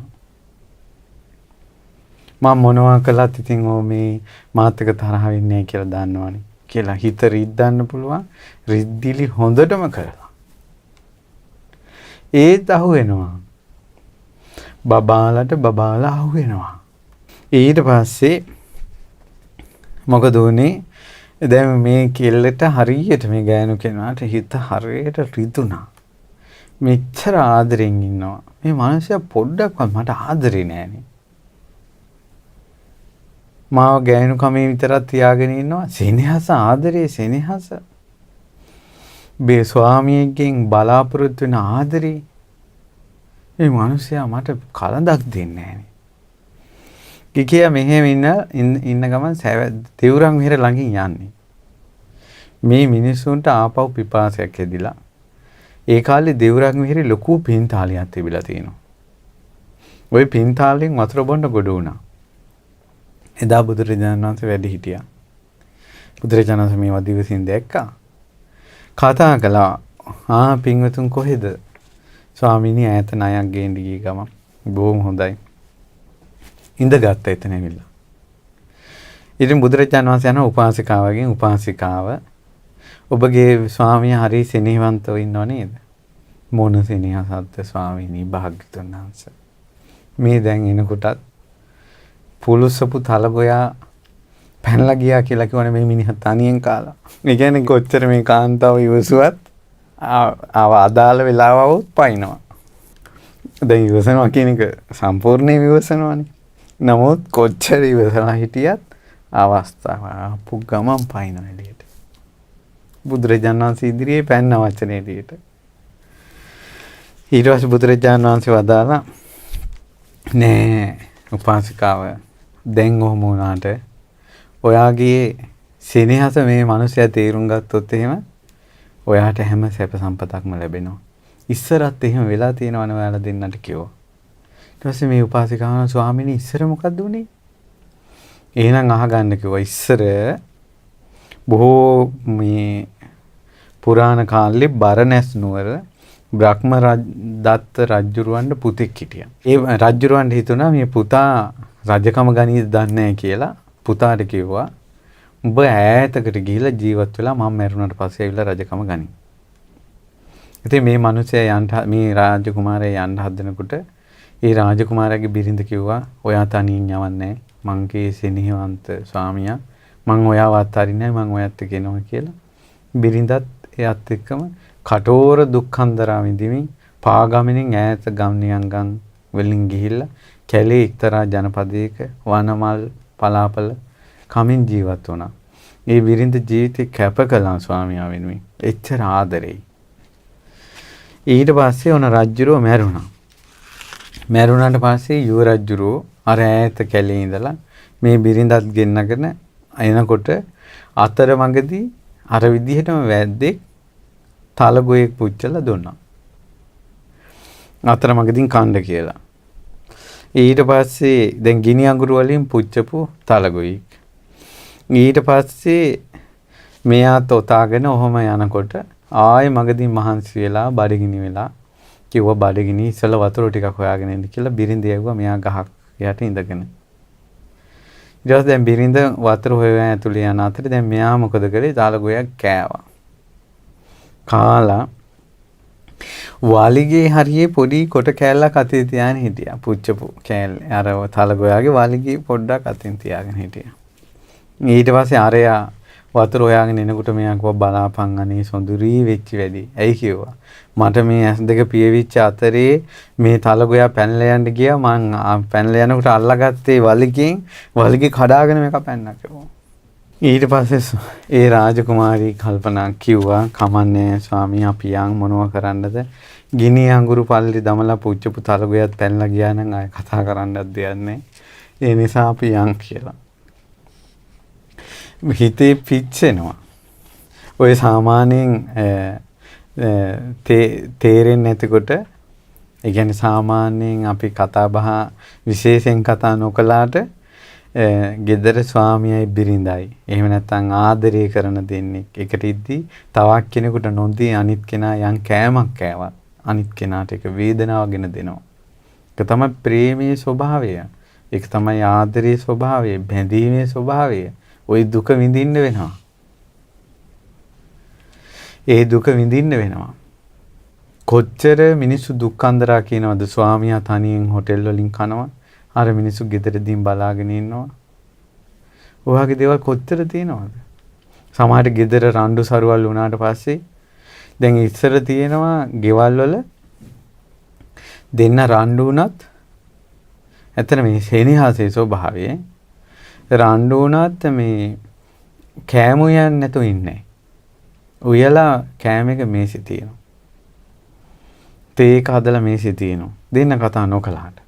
[SPEAKER 1] මම මොනවා කළත් ඉතින් ඔය මේ මාත් එක තරහ වෙන්නේ නැහැ කියලා දන්නවනේ කියලා හිත රිද්දන්න පුළුවන්. රිද්දිලි හොඳටම කරලා. ඒත් අහු වෙනවා. බබාලා අහු වෙනවා. ඊට පස්සේ මොකද උනේ? දැන් මේ කෙල්ලට හරියට මේ ගෑනු කෙනාට හිත හරියට රිදුනා. මෙච්චර ආදරෙන් ඉන්නවා. මේ මිනිහා පොඩ්ඩක්වත් මට ආදරේ නෑනේ. මාව ගෑනු කමේ විතරක් තියාගෙන ඉන්නවා. සෙනෙහස ආදරේ සෙනෙහස. මේ ස්වාමියෙක්ගෙන් බලාපොරොත්තු වෙන ආදරේ. මේ මිනිහා මට කලඳක් දෙන්නේ නෑනේ. කිකියා මෙහෙම ඉන්න ගමන් තෙවුරන් විහෙර ළඟින් යන්නේ. මේ මිනිස්සුන්ට ආපහු පිපාසයක් හැදිලා. ඒ කාලේ දෙවුරන් විහෙරේ ලොකු පින්තාලියක් තිබිලා තියෙනවා. ওই පින්තාලෙන් වතුර බොන්න ගොඩ වුණා. එදා බුදුරජාණන් වහන්සේ වැඩ හිටියා. බුදුරජාණන් වහන්සේ මේවා දිවසින් දැක්කා. කතා කළා. පින්වතුන් කොහෙද? ස්වාමීනි ඈත ණයක් ගේන්න ගිය ගම. බොහොම හොඳයි. ඉඳගත්තා එතන ඇවිල්ලා. ඉතින් බුදුරජාණන් වහන්සේ යන උපාසිකාවගෙන් උපාසිකාව ඔබගේ ස්වාමියා හරි සෙනෙහවන්තව ඉන්නව නේද? මොන සෙනෙහසක්ද ස්වාමීනි භාග්‍යතුන් වහන්සේ. මේ දැන් එනකොටත් පුලුසපු තලගොයා පැනලා ගියා කියලා කියවනේ මේ මිනිහා තනියෙන් කාලා. ඒ කියන්නේ කොච්චර මේ කාන්තාව ඉවසුවත් අදාළ වෙලාවවොත් පයින්නවා. දැන් ඉවසනවා කියන එක සම්පූර්ණයෙන් ඉවසනවානේ. නමුත් කොච්චර ඉවසලා හිටියත් අවස්ථාව ආපු ගමන් පයින්නවා එළියට. බුදුරජාණන් වහන්සේ ඉදිරියේ පැන්න වචනේ එළියට. ඊට පස්සේ බුදුරජාණන් වහන්සේ වදාලා නෑ උපාසිකාව දැන් ඔහොම වුණාට ඔයාගේ සෙනෙහස මේ මිනිසයා තේරුම් ගත්තොත් එහෙම ඔයාට හැම සැප සම්පතක්ම ලැබෙනවා. ඉස්සරත් එහෙම වෙලා තියෙනවනේ ඔයාලා දෙන්නට කිව්වා. ඊට පස්සේ මේ උපාසිකාව ස්වාමීනි ඉස්සර මොකද්ද උනේ? එහෙනම් අහගන්න කිව්වා. ඉස්සර බොහෝ මේ පුරාණ කාලේ බරණැස් නුවර බ්‍රහ්ම දත්ත රජුරවන්ට පුතෙක් හිටියා. ඒ රජුරවන්ට හිතුණා මේ පුතා රජකම ගනීද දන්නේ නැහැ කියලා පුතාට කිව්වා උඹ ඈතකට ගිහිල්ලා ජීවත් වෙලා මම මැරුණාට පස්සේ ඇවිල්ලා රජකම ගනි. ඉතින් මේ මිනිහයා යන්න මේ රාජකුමාරයා යන්න හදනකොට ඒ රාජකුමාරයාගේ බිරිඳ කිව්වා ඔයා තනියෙන් යවන්නේ මංගේ සෙනෙහවන්ත ස්වාමියා මං ඔයාව අත්හරින්නේ මං ඔයත් එක්ක එනවා කියලා. බිරිඳත් එයත් එක්කම කටෝර දුක්ඛන්දරා විඳිමින් පාගමනින් ඈත ගම්නියංගන් වලින් ගිහිල්ලා කැලේ එක්තරා ජනපදයක වනමල් පලාපල කමින් ජීවත් වුණා. ඒ බිරිඳ ජීවිතේ කැප කළා ස්වාමියා වෙනුවෙන්. එච්චර ආදරෙයි. ඊට පස්සේ ඔන රජුරෝ මැරුණා. මැරුණාට පස්සේ යුව රජුරෝ අර ඈත කැලේ ඉඳලා මේ බිරිඳත් ගෙන්නගෙන එනකොට අතරමඟදී අර විදිහටම වැද්දෙක් තලගොයෙක් පුච්චලා දුන්නා. අතරමඟදී කණ්ඩ කියලා. ඊට පස්සේ දැන් ගිනි අඟුරු වලින් පුච්චපු තලගොයෙක්. ඊට පස්සේ මෙයා තොතාගෙන ඔහොම යනකොට ආයෙ මගදී මහන්සි වෙලා බඩගිනි වෙලා කිව්වා බඩගිනි ඉස්සලා වතුර ටිකක් හොයාගෙන එන්න කියලා බිරිඳ යවුවා මෙයා ගහක් යට ඉඳගෙන. ඊට පස්සේ දැන් බිරිඳ වතුර හොයගෙන ඇතුළේ යන අතරේ දැන් මෙයා මොකද කරේ? දාලා ගොයක් කෑවා. කාලා වාලිගේ හරියේ පොඩි කොට කෑල්ලක් අතේ තියාගෙන හිටියා. පුච්චපු කෑල්ල. අර තලගොයාගේ වාලිගේ පොඩ්ඩක් අතින් තියාගෙන හිටියා. ඊට පස්සේ අරයා වතුර හොයාගෙන එනකොට මෙයා කිව්වා බලාපන් අනේ සොඳුරී වෙච්ච වැඩි. ඇයි කිව්වා? මට මේ ඇස් දෙක පියවිච්ච අතරේ මේ තලගොයා පැනලා යන්න ගියා. මං පැනලා යනකොට අල්ලගත්තේ වලිගෙන් වලිගේ කඩාගෙන මේක පැනනා කිව්වා. ඊට පස්සේ ඒ රාජකුමාරී කල්පනා කිව්වා කමන්නේ ස්වාමී අපි යන් මොනව කරන්නද? ගිනි අඟුරු පල්ලි දමලා පුච්චපු තලගොයාත් පැනලා ගියා නම් ආය කතා කරන්නත් දෙයක් නැහැ. ඒ නිසා අපි යන් කියලා. හිතේ පිච්චෙනවා. ඔය සාමාන්‍යයෙන් තේරෙන්නේ නැතිකොට ඒ කියන්නේ සාමාන්‍යයෙන් අපි කතා බහ විශේෂයෙන් කතා නොකලාට ගෙදර ස්වාමියයි බිරිඳයි එහෙම නැත්නම් ආදරය කරන දෙන්නෙක් එකට ඉද්දි තවක් කෙනෙකුට නොදී අනිත් කෙනා යන් කෑමක් කෑවත් අනිත් කෙනාට ඒක වේදනාවගෙන දෙනවා. ඒක තමයි ප්‍රේමයේ ස්වභාවය. ඒක තමයි ආදරයේ ස්වභාවය, බැඳීමේ ස්වභාවය. ওই දුක විඳින්න වෙනවා. ඒ දුක විඳින්න වෙනවා. කොච්චර මිනිස්සු දුක් අඳරා කියනවද? ස්වාමියා තනියෙන් හොටෙල් වලින් කනවා. අර මිනිස්සු ගෙදරදීන් බලාගෙන ඉන්නවා. ඔයගේ දේවල් කොච්චර තියෙනවද? සමහර ගෙදර රණ්ඩු සරුවල් වුණාට පස්සේ දැන් ඉස්සර තියෙනවා ගෙවල් වල දෙන්න රණ්ඩු වුණත් ඇත්තට මේ සෙනෙහසේ ස්වභාවය රණ්ඩු වුණත් මේ කෑම උයන්නේ නැතුව ඉන්නේ. උයලා කෑම එක මේසෙ තියෙනවා. තේ එක හදලා මේසෙ තියෙනවා. දෙන්න කතා නොකලාට.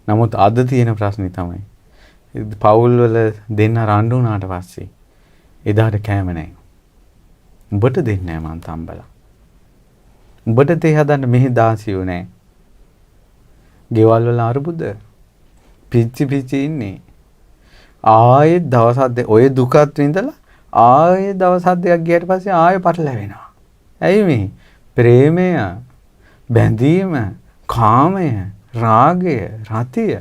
[SPEAKER 1] නමුත් අද තියෙන ප්‍රශ්නේ තමයි පවුල් වල දෙන්න රණ්ඩු වුණාට පස්සේ එදාට කෑම නැහැ. උඹට දෙන්නේ නැහැ මං තම්බලා. උඹට තේ හදන්න මෙහි දාසියෝ නැහැ. ගෙවල් වල අරුබුද පිච්චි ඉන්නේ. ආයෙත් දවස් ඔය දුකත් විඳලා ආයෙත් දවස් දෙකක් ගියාට පස්සේ ආයෙ පටලැවෙනවා. ඇයි මේ? ප්‍රේමය, බැඳීම, කාමය, රාගය, රතිය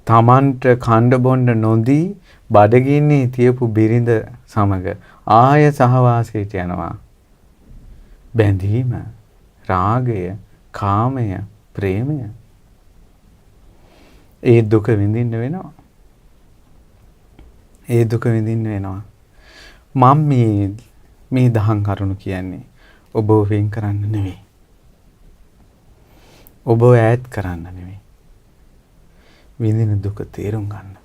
[SPEAKER 1] තමන්ට කණ්ඩ බොණ්ඩ නොදී බඩගින්නේ තියපු බිරිඳ සමග ආය සහවාසයට යනවා. බැඳීම, රාගය, කාමය, ප්‍රේමය ඒ දුක විඳින්න වෙනවා. ඒ දුක විඳින්න වෙනවා. මම මේ දහම් කරුණු කියන්නේ ඔබ වෙන් කරන්න නෙවෙයි. ඔබ ඈත් කරන්න නෙවෙයි. විඳින දුක තේරුම් ගන්න.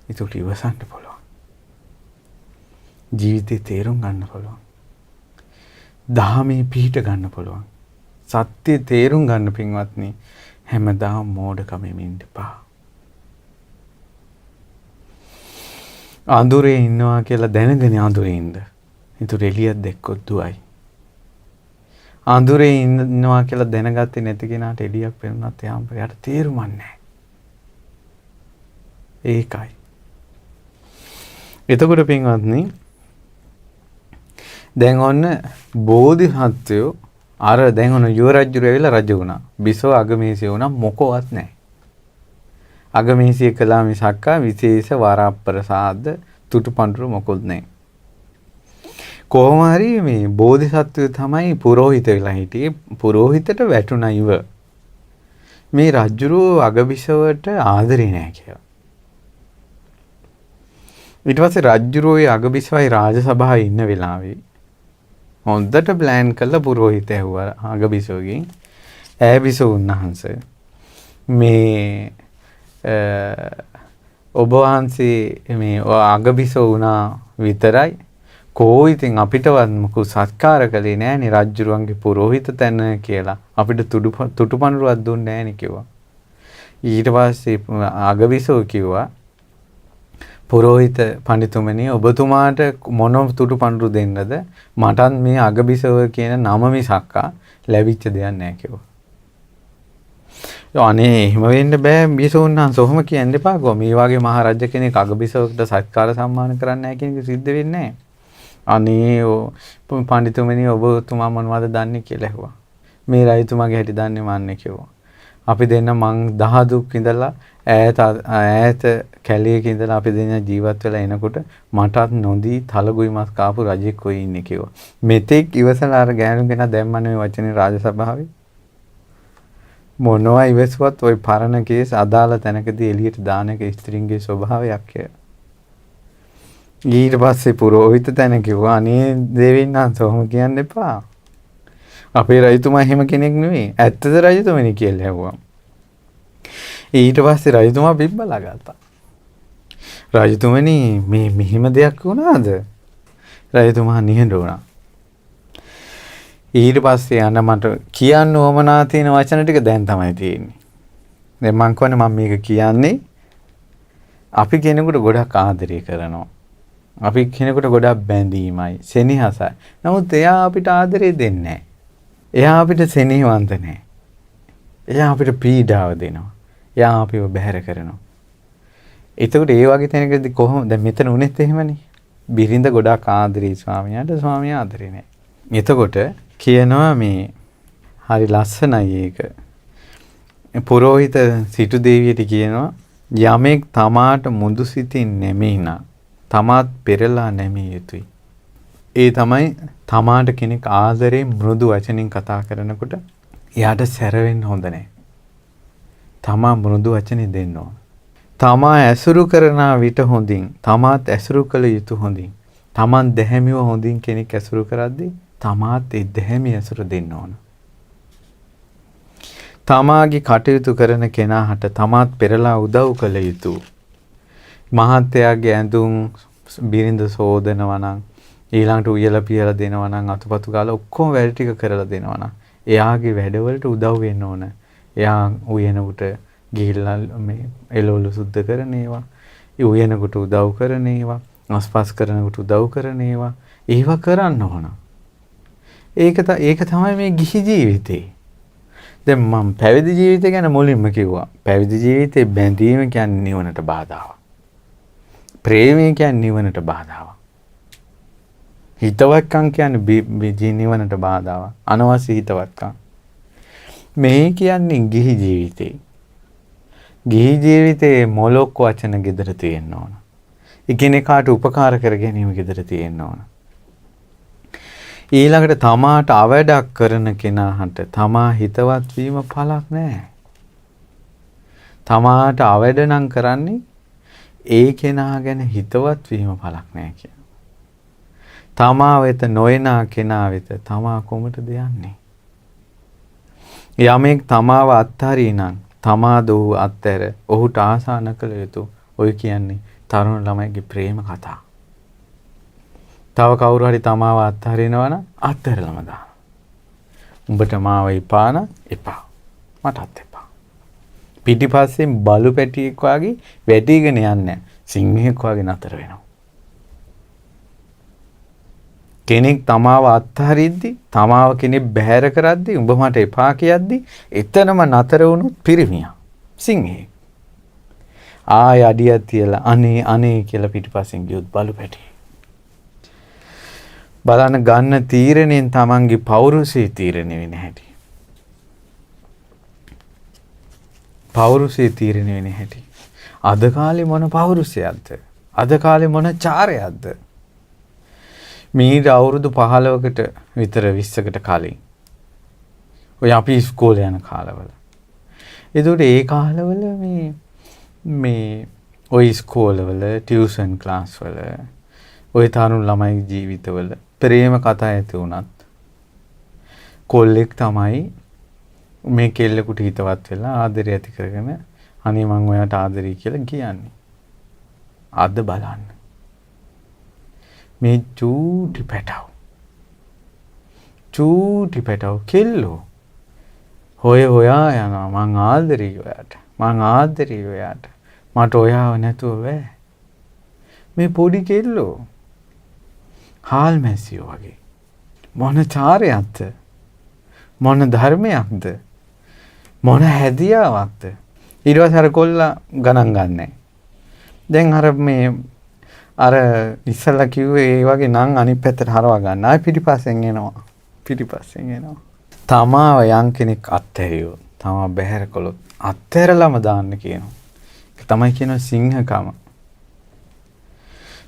[SPEAKER 1] ඒක ඉවසන්න පුළුවන්. ජීවිතේ තේරුම් ගන්න පුළුවන්. දහමේ පිහිට ගන්න පුළුවන්. සත්‍ය තේරුම් ගන්න පින්වත්නි හැමදාම මෝඩකමෙන් ඉන්න එපා. අඳුරේ ඉන්නවා කියලා දැනගෙන අඳුරේ ඉන්න. ඒතර එළියක් දැක්කොත් දුවයි. අඳුරේ ඉන්නවා කියලා දැනගත්තේ නැති කෙනාට එළියක් පෙනුනත් එයාට තේරුමක් නැහැ. ඒකයි. එතකොට පින්වත්නි දැන් ඔන්න බෝධිසත්වයෝ අර දැන් ඔන්න යුව රජුර ඇවිල්ලා රජ වුණා. බිසව අගමේසිය වුණා මොකවත් නැහැ. අගමේසිය කළා මිසක්කා විශේෂ වරප්‍රසාද තුටුපඬුරු මොකොත් නැහැ. කොහොම හරි මේ බෝධිසත්වය තමයි පුරෝහිත වෙලා හිටියේ. පුරෝහිතට වැටුණා ඉව. මේ රජුරෝ අගබිසවට ආදරේ නැහැ කියලා. ඊට පස්සේ රජුරෝයි අගබිසවයි රාජසභාවේ ඉන්න වෙලාවේ හොඳට ප්ලෑන් කළා පුරෝහිත ඇහුවා අගබිසවගෙන් ඈබිසව උන්වහන්සේ මේ ඔබ වහන්සේ මේ අගබිසව වුණා විතරයි කෝ ඉතින් අපිටවත් මොකෝ සත්කාර කළේ නෑනේ රජුරුවන්ගේ පුරෝහිත තැන කියලා අපිට තුටුපඬුරුවක් දුන්නේ නෑනේ කිව්වා. ඊට පස්සේ අගබිසව කිව්වා පුරෝහිත පඬිතුමනි ඔබතුමාට මොන තුටුපඬුරු දෙන්නද? මටත් මේ අගබිසව කියන නම මිසක්කා ලැබිච්ච දෙයක් නෑ කිව්වා. අනේ එහෙම වෙන්න බෑ බිසෝන්නම් සොහොම කියන්න එපා ගෝ. මේ වගේ මහරජ කෙනෙක් අගබිසවකට සත්කාර සම්මාන කරන්නේ නැහැ කියන එක සිද්ධ වෙන්නේ නැහැ. අනේ පඬිතුමනි ඔබතුමා මොනවද දන්නේ කියලා ඇහුවා. මේ රජතුමාගේ හැටි දන්නේ මන්නේ කිව්වා. අපි දෙන්න මං දහදුක් ඉඳලා ඈත කැලේක ඉඳලා අපි දෙන්න ජීවත් වෙලා එනකොට මටත් නොදී තලගුයි මස් කාපු රජෙක් කොයි ඉන්නේ කිව්වා. මෙතෙක් ඉවසලා අර ගෑනු කෙනා දැම්මනේ මේ වචනේ රාජසභාවේ. මොනවා ඉවසුවත් ওই පරණ කේස් අදාළ තැනකදී එළියට දාන එක ස්ත්‍රීන්ගේ ස්වභාවයක් කියලා. ඊට පස්සේ පුරෝහිත තැන කිව්වා අනේ දෙවියන් සොහොම කියන්න එපා. අපේ රජතුමා එහෙම කෙනෙක් නෙවෙයි. ඇත්තද රජතුමනි කියලා ඇහුවා. ඊට පස්සේ රජතුමා බිම්බලා ගත්තා. රජතුමනි මේ මෙහිම දෙයක් වුණාද? රජතුමා නිහඬ වුණා. ඊට පස්සේ අන්න මට කියන්න ඕමනා තියෙන වචන ටික දැන් තමයි තියෙන්නේ. දැන් මං කියන්නේ මම මේක කියන්නේ අපි කෙනෙකුට ගොඩක් ආදරය කරනවා. අපි කෙනෙකුට ගොඩක් බැඳීමයි, සෙනෙහසයි. නමුත් එයා අපිට ආදරේ දෙන්නේ නැහැ. එයා අපිට සෙනෙහවන්ත නැහැ. එයා අපිට පීඩාව දෙනවා. එයා අපිව බැහැර කරනවා. එතකොට ඒ වගේ තැනකදී කොහොමද දැන් මෙතන උනේත් එහෙමනේ. බිරිඳ ගොඩක් ආදරේ ස්වාමියාට, ස්වාමියා ආදරේ නැහැ. එතකොට කියනවා මේ හරි ලස්සනයි ඒක. පුරෝහිත සිටු දේවියට කියනවා යමෙක් තමාට මුදු සිතින් නැමෙයිනා තමාත් පෙරලා නැමිය යුතුයි. ඒ තමයි තමාට කෙනෙක් ආදරේ මෘදු වචනින් කතා කරනකොට එයාට සැරවෙන්න හොඳ නැහැ. තමා මෘදු වචනේ දෙන්න ඕන. තමා ඇසුරු කරන විට හොඳින්, තමාත් ඇසුරු කළ යුතු හොඳින්. තමන් දැහැමිව හොඳින් කෙනෙක් ඇසුරු කරද්දී තමාත් ඒ දැහැමි ඇසුර දෙන්න ඕන. තමාගේ කටයුතු කරන කෙනාට තමාත් පෙරලා උදව් කළ යුතු. මහත්තයාගේ ඇඳුම් බිරිඳ සෝදනවා නම් ඊළඟට උයලා පියලා දෙනවා නම් අතුපතු ගාලා ඔක්කොම වැඩ ටික කරලා දෙනවා නම් එයාගේ වැඩවලට උදව් වෙන්න ඕන. එයා උයනකොට ගිහිල්ලා මේ එළවලු සුද්ධ කරන ඒවා, උයනකොට උදව් කරන ඒවා, අස්පස් කරනකොට උදව් කරන ඒවා, ඒවා කරන්න ඕන. ඒක තමයි මේ ගිහි ජීවිතේ. දැන් මම පැවිදි ජීවිතය ගැන මුලින්ම කිව්වා. පැවිදි ජීවිතේ බැඳීම කියන්නේ නිවනට බාධාවක්. ප්‍රේමය කියන්නේ නිවනට බාධාවක්. හිතවත්කම් කියන්නේ නිවනට බාධාවක්. අනවශ්‍ය හිතවත්කම්. මේ කියන්නේ ගිහි ජීවිතේ. ගිහි ජීවිතේ මොලොක් වචන gedara තියෙන්න ඕන. එකිනෙකාට උපකාර කර ගැනීම gedara තියෙන්න ඕන. ඊළඟට තමාට අවඩක් කරන කෙනාට තමා හිතවත් වීම පළක් නැහැ. තමාට අවඩ නම් කරන්නේ ඒ කෙනා ගැන හිතවත් වීම පළක් නැහැ කියන. තමා වෙත නොයනා කෙනා වෙත තමා කොමටද යන්නේ? යමෙක් තමාව අත්හරින නම් තමා දෝ අත්හැර ඔහුට ආසාන කළ යුතු. ඔය කියන්නේ තරුණ ළමයිගේ ප්‍රේම කතා. තව කවුරු හරි තමාව අත්හරිනවා නම් අත්හැරලම දාන්න. උඹට මාව එපා නම් එපා. මටත් එපා. පිටිපස්සෙන් බලු පැටියෙක් වගේ වැටිගෙන යන්නේ සිංහෙක් වගේ නතර වෙනවා. කෙනෙක් තමාව අත්හරිද්දි, තමාව කෙනෙක් බැහැර කරද්දි, උඹ මට එපා කියද්දි එතනම නතර වුණොත් පිරිමියා. සිංහෙක්. ආය අඩියක් තියලා අනේ කියලා පිටිපස්සෙන් ගියොත් බලු පැටියෙක්. බලන්න ගන්න තීරණයෙන් තමන්ගේ පෞරුෂය තීරණය වෙන හැටි. පෞරුෂය තීරණය වෙන හැටි. අද කාලේ මොන පෞරුෂයක්ද? අද කාලේ මොන චාරයක්ද? මීට අවුරුදු 15කට විතර 20කට කලින් ඔය අපි ඉස්කෝලේ යන කාලවල. ඒකට ඒ කාලවල මේ ඔය ඉස්කෝලවල ටියුෂන් ක්ලාස් වල ඔය තරුණ ළමයි ජීවිතවල ප්‍රේම කතා ඇති වුණත් කොල්ලෙක් තමයි මේ කෙල්ලෙකුට හිතවත් වෙලා ආදරය ඇති කරගෙන අනේ මං ඔයාට ආදරේ කියලා කියන්නේ. අද බලන්න මේ චූටි පැටව කෙල්ලෝ හොයා යනවා මං ආදරේ ඔයාට මට ඔයාව නැතුව බෑ. මේ පොඩි කෙල්ලෝ හාල් මැසියෝ වගේ මොන චාරයක්ද මොන ධර්මයක්ද මොන හැදියාවක්ද? ඊට පස්සේ අර කොල්ලා ගණන් ගන්නෑ. දැන් අර ඉස්සලා කිව්වේ ඒ වගේ නම් අනිත් පැත්තට හරවා ගන්න. ආයි පිටිපස්සෙන් එනවා. තමාව යම් කෙනෙක් අත්හැරියොත්, තමාව බැහැර කළොත් අත්හැරලම දාන්න කියනවා. ඒක තමයි කියනවා සිංහකම.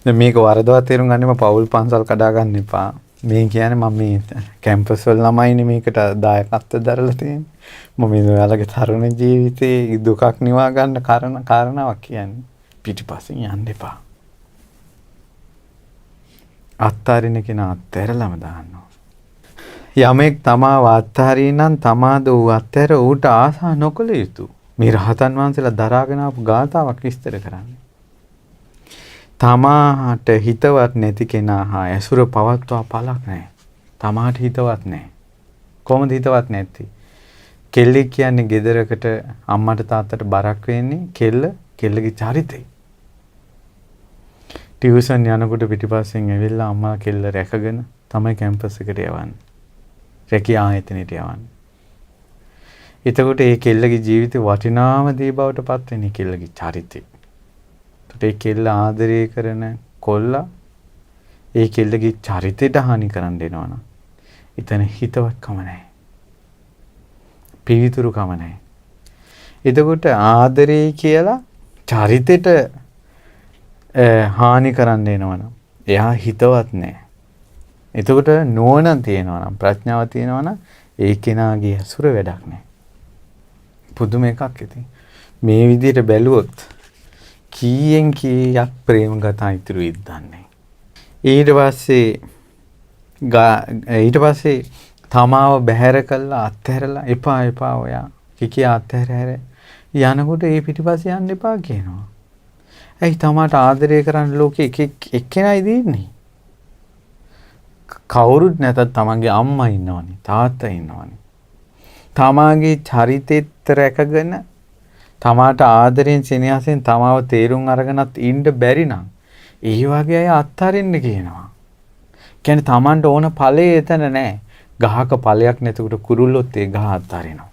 [SPEAKER 1] දැන් මේක වරදවා තේරුම් ගන්නෙම පෞල් පන්සල් කඩා ගන්න එපා. මේ කියන්නේ මම මේ කැම්පස් වල ළමයිනේ මේකට දායකත්වය දරලා තියෙන්නේ. මම මේ ඔයාලගේ තරුණ ජීවිතේ දුකක් නිවා ගන්න කාරණාවක් කියන්නේ. පිටිපස්සෙන් යන්න එපා. අත්හරින කෙනා අත්හැරලම දානවා. යමෙක් තමාව අත්හරින නම් තමාද ඌ අත්හැර ඌට ආසා නොකළ යුතු. මේ රහතන් වහන්සේලා දරාගෙන ආපු ගාථාවක් විස්තර කරන්නේ. තමාට හිතවත් නැති කෙනා හා ඇසුර පවත්වා පළක් නැහැ. තමාට හිතවත් නැහැ. කොහොමද හිතවත් නැති? කෙල්ලෙක් කියන්නේ ගෙදරකට අම්මට තාත්තට බරක් වෙන්නේ කෙල්ලගේ චරිතය. ටියුෂන් යනකොට පිටිපස්සෙන් ඇවිල්ලා අම්මා කෙල්ල රැකගෙන තමයි කැම්පස් එකට යවන්නේ. රැකිය ආයතනෙට යවන්නේ. එතකොට මේ කෙල්ලගේ ජීවිතේ වටිනාම දේ බවට පත් වෙන්නේ කෙල්ලගේ චරිතය. ඒ කෙල්ල ආදරය කරන කොල්ලා ඒ කෙල්ලගේ චරිතයට හානි කරන්න දෙනවනම් එතන හිතවත්කම නැහැ. පිවිතුරුකම නැහැ. එතකොට ආදරේ කියලා චරිතයට හානි කරන්න දෙනවනම් එයා හිතවත් නැහැ. එතකොට නුවණ තියෙනවා නම් ප්‍රඥාව තියෙනවා නම් ඒ කෙනාගේ අසුර වැඩක් නැහැ. පුදුම එකක් ඉතින්. මේ විදිහට බැලුවොත් කීයෙන් කීයක් ප්‍රේම ගතා ඉතුරු ඉද්දන්නේ. ඊට පස්සේ තමාව බැහැර කළා අත්හැරලා එපා ඔයා කිකිය අත්හැර යනකොට ඒ පිටිපස්සේ යන්න එපා කියනවා. ඇයි තමාට ආදරය කරන්න ලෝකෙ එක්කෙනයි දෙන්නේ? කවුරුත් නැතත් තමන්ගේ අම්මා ඉන්නවනේ, තාත්තා ඉන්නවනේ. තමාගේ චරිතෙත් රැකගෙන තමාට ආදරෙන් සෙනෙහසෙන් තමාව තේරුම් අරගෙනත් ඉන්න බැරි නම් ඒ වගේ අය අත්හරින්න කියනවා. කියන්නේ තමන්ට ඕන ඵලය එතන නැහැ. ගහක ඵලයක් නැතිකොට කුරුල්ලොත් ඒ ගහ අත්හරිනවා.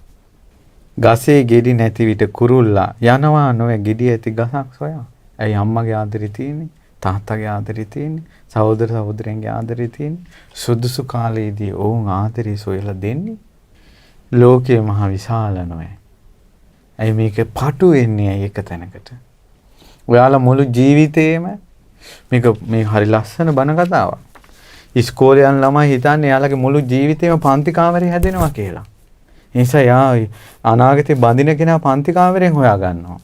[SPEAKER 1] ගසේ ගෙඩි නැති විට කුරුල්ලා යනවා නොවේ ගෙඩි ඇති ගසක් සොයා. ඇයි අම්මගේ ආදරේ තියෙන්නේ? තාත්තගේ ආදරේ තියෙන්නේ? සහෝදර සහෝදරයන්ගේ ආදරේ තියෙන්නේ? සුදුසු කාලයේදී ඔවුන් ආදරේ සොයලා දෙන්නේ? ලෝකයේ මහ විශාල නොවේ. ඇයි මේක පටු වෙන්නේ එක තැනකට? ඔයාලා මුළු ජීවිතේම මේ හරි ලස්සන බණ කතාවක්. ඉස්කෝලේ යන ළමයි හිතන්නේ එයාලගේ මුළු ජීවිතේම පන්ති කාමරේ හැදෙනවා කියලා. ඒ නිසා යා අනාගතේ බඳින කෙනා පන්ති කාමරෙන් හොයා ගන්නවා.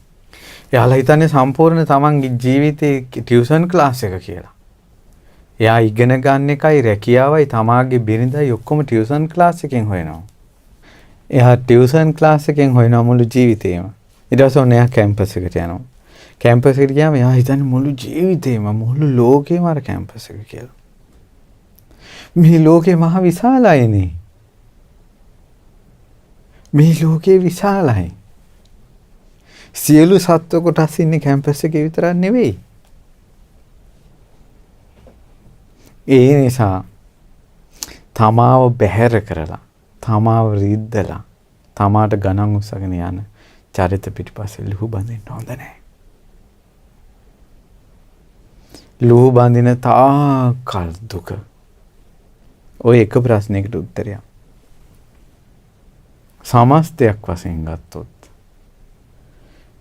[SPEAKER 1] එයාලා හිතන්නේ සම්පූර්ණ තමන්ගේ ජීවිතේ ටියුෂන් ක්ලාස් එක කියලා. එයා ඉගෙන ගන්න එකයි රැකියාවයි තමාගේ බිරිඳයි ඔක්කොම ටියුෂන් ක්ලාස් එකෙන් හොයනවා. එයා ටියුෂන් ක්ලාස් එකෙන් හොයනවා මුළු ජීවිතේම. ඊට පස්සේ ඔන්න එයා කැම්පස් එකට යනවා. කැම්පස් එකට ගියාම එයා හිතන්නේ මුළු ජීවිතේම මුළු ලෝකෙම අර කැම්පස් එක කියලා. මේ ලෝකේ මහ විශාලයිනේ. මේ ලෝකේ විශාලයි. සියලු සත්ව කොටස් ඉන්නේ කැම්පස් එකේ විතරක් නෙවෙයි. ඒ නිසා තමාව බැහැර කරලා තමාව රිද්දලා තමාට ගණන් උස්සගෙන යන චරිත පිටිපස්සේ ලුහු බඳින්න හොඳ නැහැ. ලුහු බඳින තාකල් දුක. ඔය එක ප්‍රශ්නයකට උත්තරයක්. සමස්තයක් වශයෙන් ගත්තොත්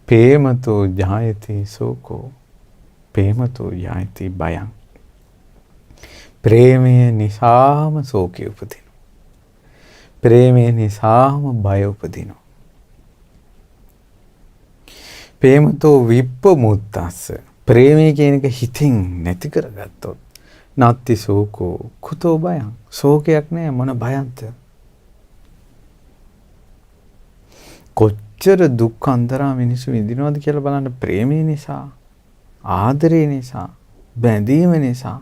[SPEAKER 1] ප්‍රේමතෝ ජායති සෝකෝ ප්‍රේමතෝ ජායති බයං. ප්‍රේමය නිසාම සෝකේ උපදිනවා. ප්‍රේමය නිසාම බය උපදිනවා. ප්‍රේමතෝ විප්පමුත්තස්ස. ප්‍රේමය කියන එක හිතින් නැති කරගත්තොත් නත්ති සෝකෝ කුතෝ බයං. ශෝකයක් නෑ මොන බයන්ත. කොච්චර දුක් අන්තරා මිනිස්සු විඳිනවද කියලා බලන්න. ප්‍රේමය නිසා, ආදරය නිසා, බැඳීම නිසා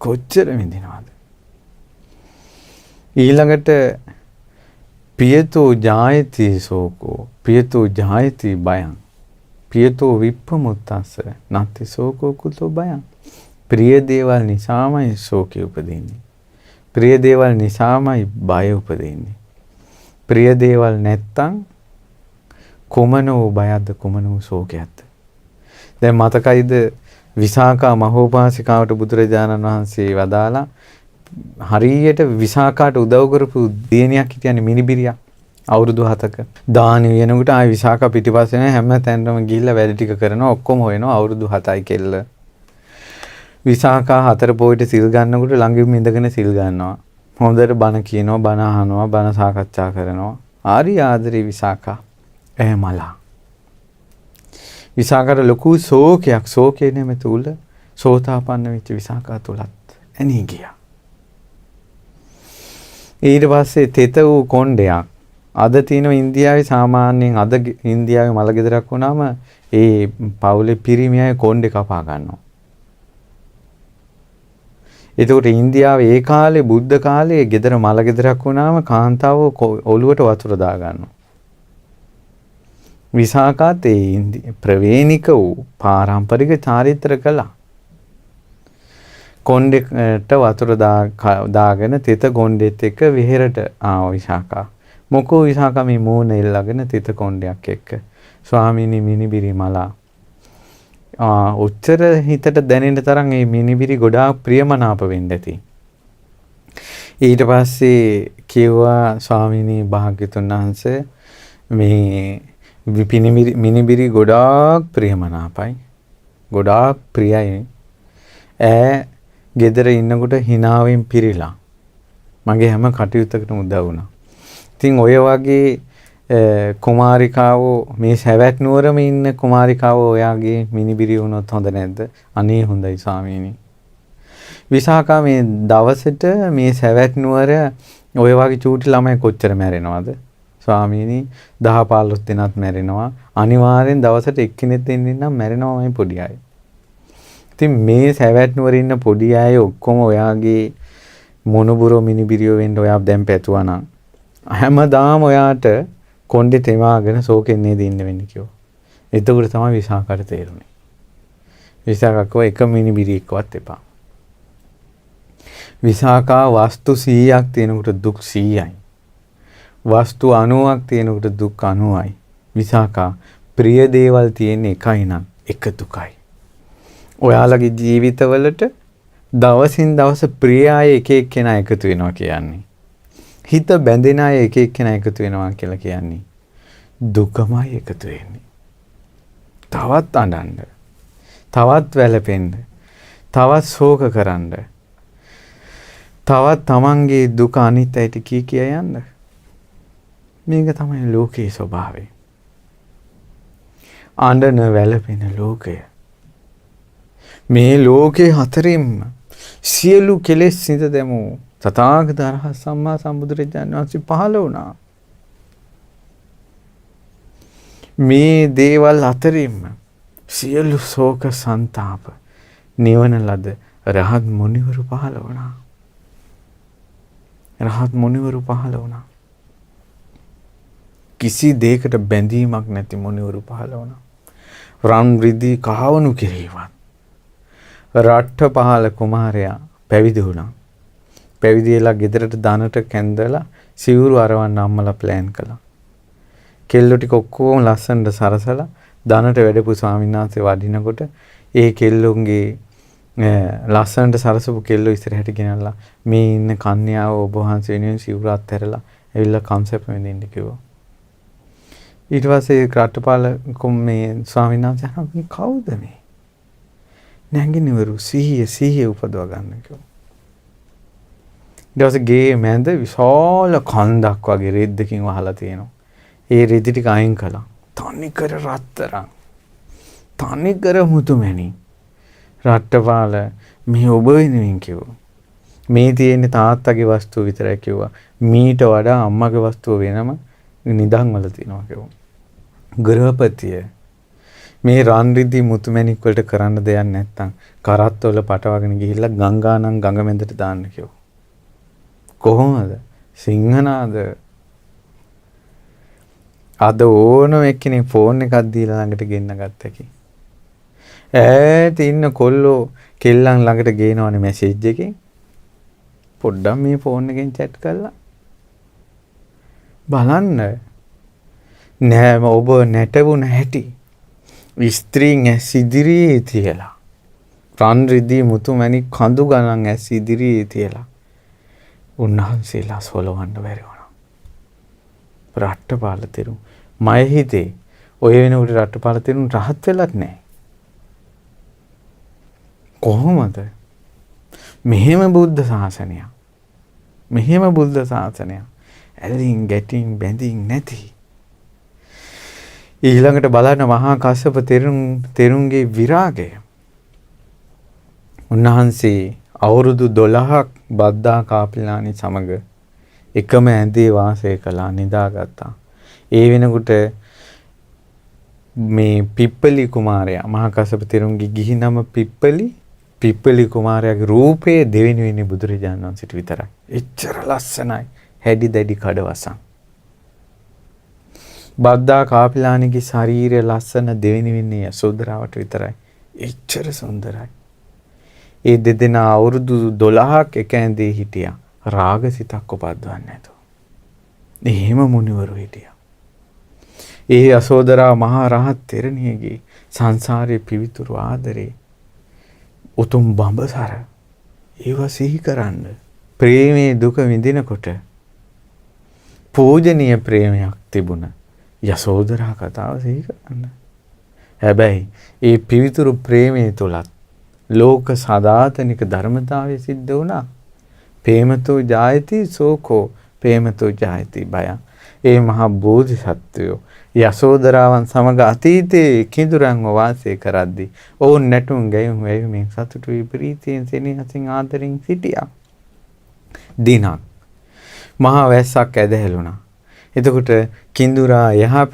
[SPEAKER 1] කොච්චර විඳිනවද? ඊළඟට පියතෝ ජායති සෝකෝ පියතෝ ජායති බයං පියතෝ විප්පමුත්තස්ස නත්ති සෝකෝ කුතෝ බයං. ප්‍රිය දේවල් නිසාමයි ශෝකය උපදින්නේ. ප්‍රිය දේවල් නිසාමයි බය උපදින්නේ. ප්‍රිය දේවල් නැත්තම් කුමන වූ බයක්ද කුමන වූ ශෝකයක්ද? දැන් මතකයිද විසාකා මහෝපාසිකාවට බුදුරජාණන් වහන්සේ වදාලා හරියට විසාකාට උදව් කරපු දියණියක් හිටියනේ මිනිබිරියක් අවුරුදු 7ක. දානි වෙනකොට ආයි විසාකා පිටිපස්සේ හැම තැනටම ගිහිල්ලා වැඩ ටික කරනවා ඔක්කොම හොයනවා අවුරුදු 7යි කෙල්ල. විසාකා 4 පොයිට සිල් ගන්නකොට ළඟින්ම ඉඳගෙන සිල් ගන්නවා. හොඳට බණ කියනවා බණ අහනවා බණ සාකච්ඡා කරනවා. ආරි ආදරේ විසාකා එහෙමලා. විසාකාට ලොකු ශෝකයේ නෙමෙයි තුල සෝතාපන්න වෙච්ච විසාකා තුලත් එනී ගියා. ඊට පස්සේ තෙත වූ කොණ්ඩයක් අද තියෙන ඉන්දියාවේ සාමාන්‍යයෙන් අද ඉන්දියාවේ මල ගෙදරක් වුණාම ඒ පවුලේ පිරිමි අය කොණ්ඩේ කපා ගන්නවා. එතකොට ඉන්දියාවේ ඒ කාලේ බුද්ධ කාලේ ගෙදර මල ගෙදරක් වුණාම කාන්තාව ඔළුවට වතුර දා ගන්නවා. විසාකාත් ඒ ප්‍රවේණික වූ පාරම්පරික චාරිත්‍ර කළා. කොණ්ඩේට වතුර දාගෙන තෙත කොණ්ඩෙත් එක්ක විහෙරට ආව විසාකා. මොකෝ විසාකා මේ මූණ එල්ලගෙන තෙත කොණ්ඩයක් එක්ක ස්වාමීනි මිනිබිරි මලා. උච්චර හිතට දැනෙන තරම් මේ මිනිබිරි ගොඩාක් ප්‍රියමනාප වෙන්න ඇති. ඊට පස්සේ කිව්වා ස්වාමීනි භාග්‍යතුන් වහන්සේ මේ මිනිබිරි ගොඩාක් ප්‍රියමනාපයි. ගොඩාක් ප්‍රියයි. ගෙදර ඉන්නකොට හිනාවෙන් පිරීලා මගේ හැම කටයුත්තකටම උදව් වුණා. ඉතින් ඔය වගේ කුමාරිකාවෝ මේ සැවැත් නුවරම ඉන්න කුමාරිකාවෝ ඔයාගේ මිනිබිරි වුණොත් හොඳ නැද්ද? අනේ හොඳයි ස්වාමීනි. විසාකා මේ දවසට මේ සැවැත් නුවර ඔය වගේ චූටි ළමයි කොච්චර මැරෙනවද? ස්වාමීනි 10 15 දෙනාත් මැරෙනවා. අනිවාර්යෙන් දවසට එක්කෙනෙක් දෙන්නෙක් නම් මැරෙනවා මේ පොඩි අය. ඉතින් මේ සැවැත් නුවර ඉන්න පොඩි අය ඔක්කොම ඔයාගේ මොනුබුරෝ මිනිබිරියෝ වෙන්න ඔයා දැන් පැතුවා නම් හැමදාම ඔයාට කොණ්ඩේ තෙමාගෙන ශෝකෙන් නේද ඉන්න වෙන්නේ කිව්වා. එතකොට තමයි විසාකාට තේරුනේ. විසාකා කව එක මිනිබිරියක්වත් එපා. විසාකා වස්තු 100ක් තියෙනකොට දුක් 100යි. වස්තු 90ක් තියෙනකොට දුක් 90යි. විසාකා ප්‍රිය දේවල් තියෙන එකයි නම් එක දුකයි. ඔයාලගේ ජීවිතවලට දවසින් දවස ප්‍රිය අය එක එක්කෙනා එකතු වෙනවා කියන්නේ. හිත බැඳෙන අය එක එක්කෙනා එකතු වෙනවා කියලා කියන්නේ. දුකමයි එකතු වෙන්නේ. තවත් අඬන්න. තවත් වැළපෙන්න. තවත් ශෝක කරන්න. තවත් තමන්ගේ දුක අනිත් අයට කිය යන්න. මේක තමයි ලෝකයේ ස්වභාවය. අඬන වැළපෙන ලෝකය. මේ ලෝකේ හතරින්ම සියලු කෙලෙස් සිඳ දෙමු තථාගත අරහත් සම්මා සම්බුදුරජාණන් වහන්සේ පහළ වුණා. මේ දේවල් අතරින්ම සියලු ශෝක සංතාප නිවන ලද රහත් මුනිවරු පහළ වුණා. රහත් මුනිවරු පහළ වුණා. කිසි දෙයකට බැඳීමක් නැති මුනිවරු පහළ වුණා. රන් රිදී කහවණු කිරීවත් රට්ඨපාල කුමාරයා පැවිදි වුණා. පැවිදි වෙලා ගෙදරට දනට කැඳලා සිවුරු අරවන්න අම්මලා ප්ලෑන් කළා. කෙල්ලෝ ටික ඔක්කොම ලස්සනට සරසලා දනට වැඩපු ස්වාමීන් වහන්සේ වඩිනකොට ඒ කෙල්ලොන්ගේ ලස්සනට සරසපු කෙල්ලෝ ඉස්සරහට ගෙනල්ලා මේ ඉන්න කන්‍යාව ඔබ වහන්සේ වෙනුවෙන් සිවුර අත්හැරලා ඇවිල්ලා කම්සප් වෙන්න කිව්වා. ඊට පස්සේ රට්ඨපාල මේ ස්වාමීන් වහන්සේ අහනවා කවුද මේ? නැගිනවරු සිහිය උපදව ගන්න කිව්වා. ඊට පස්සේ ගේ මැද විශාල කන්දක් වගේ රෙද්දකින් වහලා තියෙනවා. ඒ රෙදි ටික අයින් කළා. තනිකර රත්තරන්. තනිකර මුතුමැණි. රට්ඨපාල මේ ඔබ වෙනුවෙන් කිව්වා. මේ තියෙන තාත්තගේ වස්තුව විතරයි කිව්වා. මීට වඩා අම්මගේ වස්තුව වෙනම නිදන් වල තියෙනවා කිව්වා. ගෘහපතිය මේ රන් රිදී මුතුමැණික් වලට කරන්න දෙයක් නැත්තම් කරත් වල පටවගෙන ගිහිල්ලා ගංගානම් ගඟ මැදට දාන්න කිව්වා. කොහොමද? සිංහනාද අද ඕනම එක්කෙනෙක් ෆෝන් එකක් දීලා ළඟට ගෙන්න ගත්තකි. ඈත ඉන්න කොල්ලෝ කෙල්ලන් ළඟට ගේනවනේ මැසේජ් එකෙන්. පොඩ්ඩක් මේ ෆෝන් එකෙන් chat කරලා බලන්න නෑ ඔබ නැටවුන හැටි ස්ත්‍රීන් ඇස් ඉදිරියේ තියලා රන් රිදී මුතු මැණික් කඳු ගණන් ඇස් ඉදිරියේ තියලා උන්වහන්සේලා සොලවන්න බැරි වුණා. රට්ටපාල තෙරුන් මය හිතේ ඔය වෙනකොට රට්ටපාල තෙරුන් රහත් වෙලත් නැහැ. කොහොමද? මෙහෙම බුද්ධ ශාසනය. මෙහෙම බුද්ධ ශාසනය. ඇලින් ගැටින් බැඳින් නැති. ඊළඟට බලන්න මහා කස්සප තෙරුන්ගේ විරාගය. උන්වහන්සේ අවුරුදු 12ක් බද්දා කාපිලානි සමග එකම ඇඳේ වාසය කළා, නිදාගත්තා. ඒ වෙනකොට මේ පිප්පලි කුමාරයා මහා කස්සප තෙරුන්ගේ ගිහි නම පිප්පලි කුමාරයාගේ රූපයේ දෙවෙනි වෙනි බුදුරජාණන් වහන්සේට විතරයි. එච්චර ලස්සනයි. හැඩි දැඩි කඩවසම්. බද්දා කාපිලානිගේ ශරීරය ලස්සන දෙවෙනි වෙන්නේ යසෝදරාවට විතරයි. එච්චර සුන්දරයි. ඒ දෙදෙනා අවුරුදු 12ක් එක ඇඳේ හිටියා. රාගසිතක් උපද්දවන්නේ නැතුව. එහෙම මුනිවරු හිටියා. ඒ යසෝදරා මහා රහත් තෙරණියගේ සංසාරයේ පිවිතුරු ආදරේ උතුම් බඹසර ඒව සිහි කරන්න. ප්‍රේමයේ දුක විඳිනකොට පූජනීය ප්‍රේමයක් තිබුණ යසෝදරා කතාව සිහි කරන්න. හැබැයි ඒ පිවිතුරු ප්‍රේමයේ තුලත් ලෝක සදාතනික ධර්මතාවය සිද්ධ වුණා. ප්‍රේමතෝ ජායති සෝකෝ ප්‍රේමතෝ ජායති බය. ඒ මහා බෝධිසත්වයෝ යසෝදරාවන් සමග අතීතයේ කිඳුරන්ව වාසය කරද්දී ඔවුන් නැටුම් ගැයුම් වැයුමින් සතුටු විපරීතයෙන් සෙනෙහසින් ආදරෙන් සිටියා. දිනක් මහා වැස්සක් ඇදහැළුණා. එතකොට කිඳුරා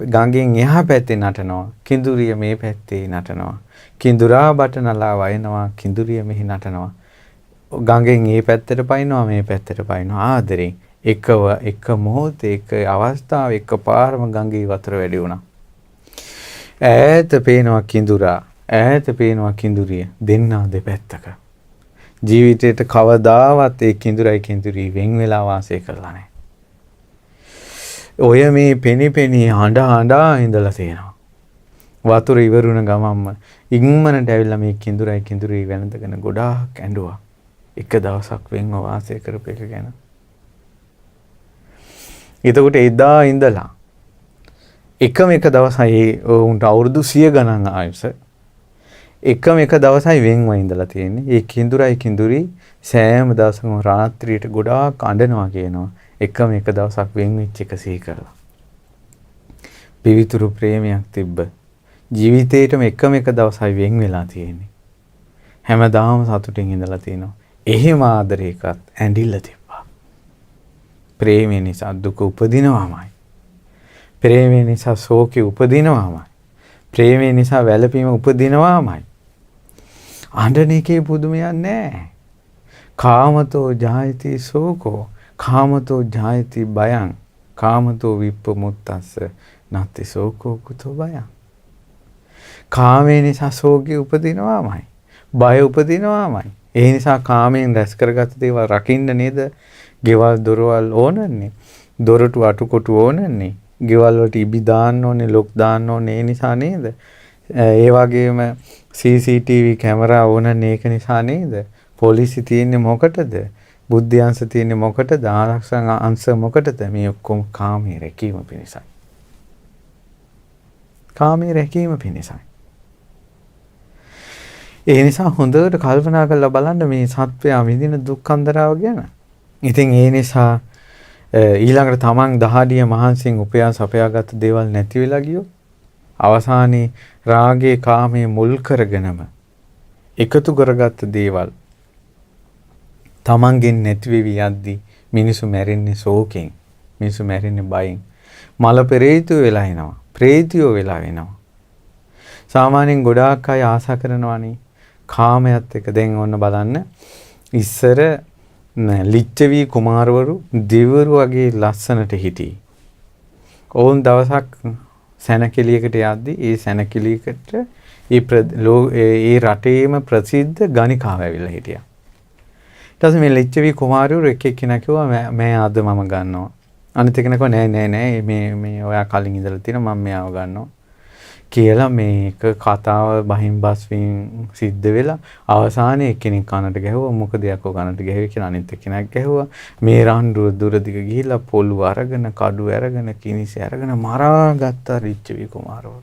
[SPEAKER 1] ගඟෙන් එහා පැත්තේ නටනවා. කිඳුරිය මේ පැත්තේ නටනවා. කිඳුරා බටනලා වයනවා. කිඳුරිය මෙහි නටනවා. ගඟෙන් මේ පැත්තට පයින්නවා මේ පැත්තට පයින්නවා ආදරෙන්. එක මොහොතේ එක අවස්ථාව එක පාරම ගඟේ වතුර වැඩි වුණා. ඈත පේනවා කිඳුරා. ඈත පේනවා කිඳුරිය. දෙන්නා දෙපැත්තක. ජීවිතේට කවදාවත් ඒ කිඳුරි වෙන් වෙලා වාසය කරලා නැහැ. ඔය මේ පෙනි හඬා ඉඳලා තියෙනවා. වතුර ඉවරුණ ගමම්ම ඉක්මනට ඇවිල්ලා මේ කිඳුරි වෙනදගෙන ගොඩාක් ඇඬුවා. එක දවසක් වෙන්ව වාසය කරපු එක ගැන. එතකොට එදා ඉඳලා එකම එක දවසයි උන්ට අවුරුදු 100 ගණන් ආයුෂ. එකම එක දවසයි වෙන්ව ඉඳලා තියෙන්නේ. ඒ කිඳුරි සෑම දවසකම රාත්‍රියට ගොඩාක් අඬනවා කියනවා. එකම එක දවසක් වෙන් වෙච්ච එක සිහි කරලා. පිවිතුරු ප්‍රේමයක් තිබ්බ. ජීවිතේටම එකම එක දවසයි වෙන් වෙලා තියෙන්නේ. හැමදාම සතුටින් ඉඳලා තිනවා. එහෙම ආදරයකත් ඇඬිල්ල තිබ්බා. ප්‍රේමය නිසා දුක උපදිනවාමයි. ප්‍රේමය නිසා ශෝකය උපදිනවාමයි. ප්‍රේමය නිසා වැළපීම උපදිනවාමයි. අඬන එකේ පුදුමයක් නැහැ. කාමතෝ ජායති ශෝකෝ කාමතෝ ජායති බයං කාමතෝ විප්පමුත්තස්ස නත්ති ශෝකෝ කුතෝ බයං. කාමේ නිසා ශෝකය උපදිනවාමයි. බය උපදිනවාමයි. ඒ නිසා කාමයෙන් රැස් කරගත් දේවල් රකින්න නේද? ගෙවල් දොරවල් ඕනන්නේ. දොරටු අටුකොටු ඕනන්නේ. ගෙවල් වලට ඉබි දාන්න ඕනේ, ලොක් දාන්න ඕනේ. ඒ නිසා නේද? ඒ වගේම CCTV කැමරා ඕනන්නේ ඒක නිසා නේද? පොලිසි තියෙන්නේ මොකටද? බුද්ධ අංශ තියෙන්නේ මොකටද? ආරක්ෂක අංශ මොකටද? මේ ඔක්කොම කාමයේ රැකීම පිණිසයි. කාමයේ රැකීම පිණිසයි. ඒ නිසා හොඳට කල්පනා කරලා බලන්න මේ සත්වයා විඳින දුක් අන්දරාව ගැන. ඉතින් ඒ නිසා ඊළඟට තමන් දහඩිය මහන්සියෙන් උපයා සපයාගත් දේවල් නැති වෙලා ගියොත් අවසානයේ රාගයේ කාමයේ මුල් කරගෙනම එකතු කරගත් දේවල් තමන්ගෙන් නැති වෙවි යද්දී මිනිසු මැරෙන්නේ ශෝකයෙන්. මිනිසු මැරෙන්නේ බයෙන්. මල පෙරේතයෝ වෙලා එනවා. ප්‍රේතයෝ වෙලා වෙනවා. සාමාන්‍යයෙන් ගොඩාක් අය ආශා කරනවානේ කාමයට එක. දැන් ඔන්න බලන්න ඉස්සර ලිච්ඡවි කුමාරවරු දෙවරු වගේ ලස්සනට හිටියේ. ඕන් දවසක් සැනකෙලියකට යද්දී ඒ සැනකෙලියකට ඒ රටේම ප්‍රසිද්ධ ගණිකාව ඇවිල්ලා හිටියා. ඊට පස්සේ මේ ලිච්ඡවි කුමාරවරු එක එක්කෙනා කිව්වා මම අද මම ගන්නවා. අනිත් කෙනෙක් නෑ මේ ඔයා කලින් ඉඳලා තියෙනවා මම මෙයාව ගන්නවා කියලා මේක කතාව බහින් බස් වීම සිද්ධ වෙලා අවසානයේ එක්කෙනෙක් කනට ගැහුවා මොකද යකෝ කනට ගැහුවේ කියලා අනිත් එක්කෙනෙක් ගැහුවා මේ රාන්දුව දුර දිග ගිහිල්ලා පොළු අරගෙන කඩු අරගෙන කිනිසි අරගෙන මරාගත්ත රිච්චවි කුමාරවරු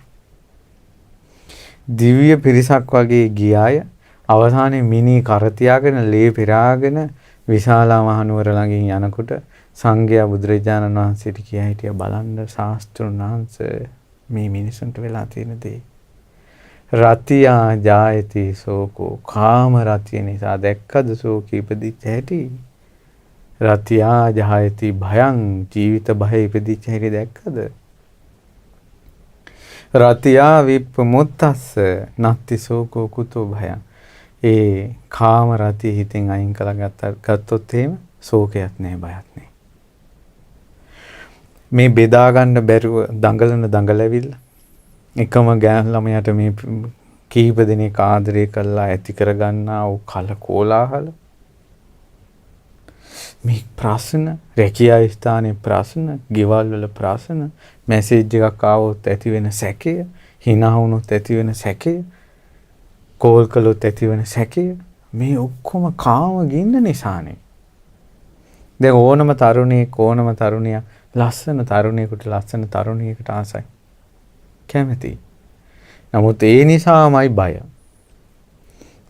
[SPEAKER 1] දිව්‍ය පිරිසක් වගේ ගියාය අවසානයේ මිනි කර තියාගෙන ලේ පිරාගෙන විශාලා මහනුවර ළඟින් යනකොට සංඝයා බුදුරජාණන් වහන්සේට කියා හිටියා බලන්න ශාස්ත්‍රුන් වහන්සේ මේ මිනිසුන්ට වෙලා තියෙන දේ රතියා ජායති සෝකෝ කාම රතිය නිසා දැක්කද සෝකී ඉපදිච්ච හැටි රතියා ජායති භයං ජීවිත භය ඉපදිච්ච හැටි දැක්කද රතියා විප්පමුත්තස්ස නත්ති සෝකෝ කුතෝ භයං ඒ කාම රතිය හිතෙන් අයින් කළා ගත්තොත් එහෙම ශෝකයක් නැහැ බයක් නැහැ මේ බෙදා ගන්න බැරුව දඟලවිල්ල එකම ගෑන් ළමයාට මේ කීප දෙනෙක් ආදරය කළා ඇති කරගන්නා වූ කලකෝලාහල මේ ප්‍රශ්න රැකියා ස්ථානයේ ප්‍රශ්න ගෙවල් වල ප්‍රශ්න මැසේජ් එකක් ආවොත් ඇති වෙන සැකය hina වුණොත් ඇති වෙන සැකය කෝල් කළොත් ඇති වෙන සැකය මේ ඔක්කොම කාම ගින්න නිසානේ දැන් ඕනම තරුණියක් ලස්සන තරුණියෙකුට ලස්සන තරුණියකට ආසයි කැමති. නමුත් ඒ නිසාමයි බය.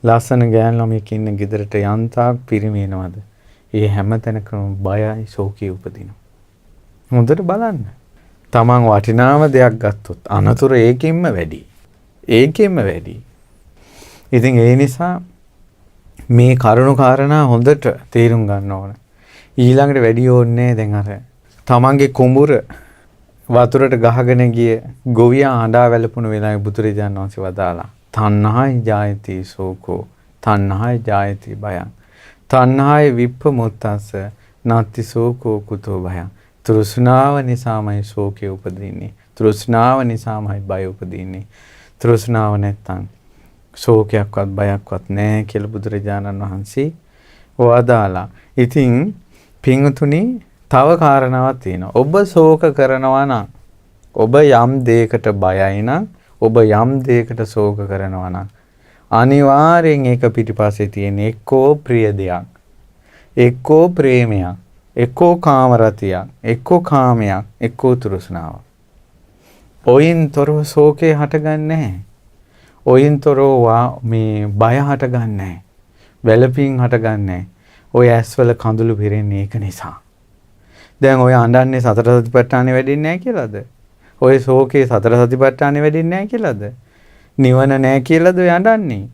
[SPEAKER 1] ලස්සන ගෑන් ළමයෙක් ඉන්න ගෙදරට යන්තාක් පිරිමිනවද? ඒ හැම තැනකම බයයි ශෝකී උපදිනවා. හොඳට බලන්න. තමන් වටිනාම දෙයක් ගත්තොත් අනතුරු ඒකෙන්ම වැඩි. ඉතින් ඒ නිසා මේ කරුණු කාරණා හොඳට තේරුම් ගන්න ඕන. ඊළඟට වැඩි ඕනේ දැන් අර තමන්ගේ කුඹුර වතුරට ගහගෙන ගිය ගොවියා හඬා වැළපුණු වෙලාවේ බුදුරජාණන් වහන්සේ වදාලා තණ්හායි ජායති සෝකෝ තණ්හායි ජායති භයං තණ්හායි විප්පමුත්තස්ස නත්ති සෝකෝ කුතෝ භයං තෘෂ්ණාව නිසාමයි ශෝකය උපදින්නේ තෘෂ්ණාව නිසාමයි බය උපදින්නේ තෘෂ්ණාව නැත්තම් ශෝකයක්වත් බයක්වත් නැහැ කියලා බුදුරජාණන් වහන්සේ වදාලා. ඉතින් පින්තුනි තව කාරණාවක් තියෙනවා. ඔබ ශෝක කරනවා නම් ඔබ යම් දෙයකට බයයි නම් ඔබ යම් දෙයකට ශෝක කරනවා නම් අනිවාර්යෙන් ඒක පිටිපස්සේ තියෙන එක්කෝ ප්‍රිය දෙයක් එක්කෝ ප්‍රේමයක් එක්කෝ කාමරතියක් එක්කෝ කාමයක් එක්කෝ තෘෂ්ණාව. ඔයින්තරව ශෝකේ හටගන්නේ නැහැ. ඔයින්තරව මේ බය හටගන්නේ නැහැ. වැළපීම් හටගන්නේ නැහැ. ඔය ඇස්වල කඳුළු පිරෙන්නේ ඒක නිසා. දැන් ඔය අඬන්නේ සතර සතිපට්ඨානෙ වැඩින්නේ නැහැ කියලාද? ඔය ශෝකේ සතර සතිපට්ඨානෙ වැඩින්නේ නැහැ කියලාද? නිවන නැහැ කියලාද ඔය අඬන්නේ?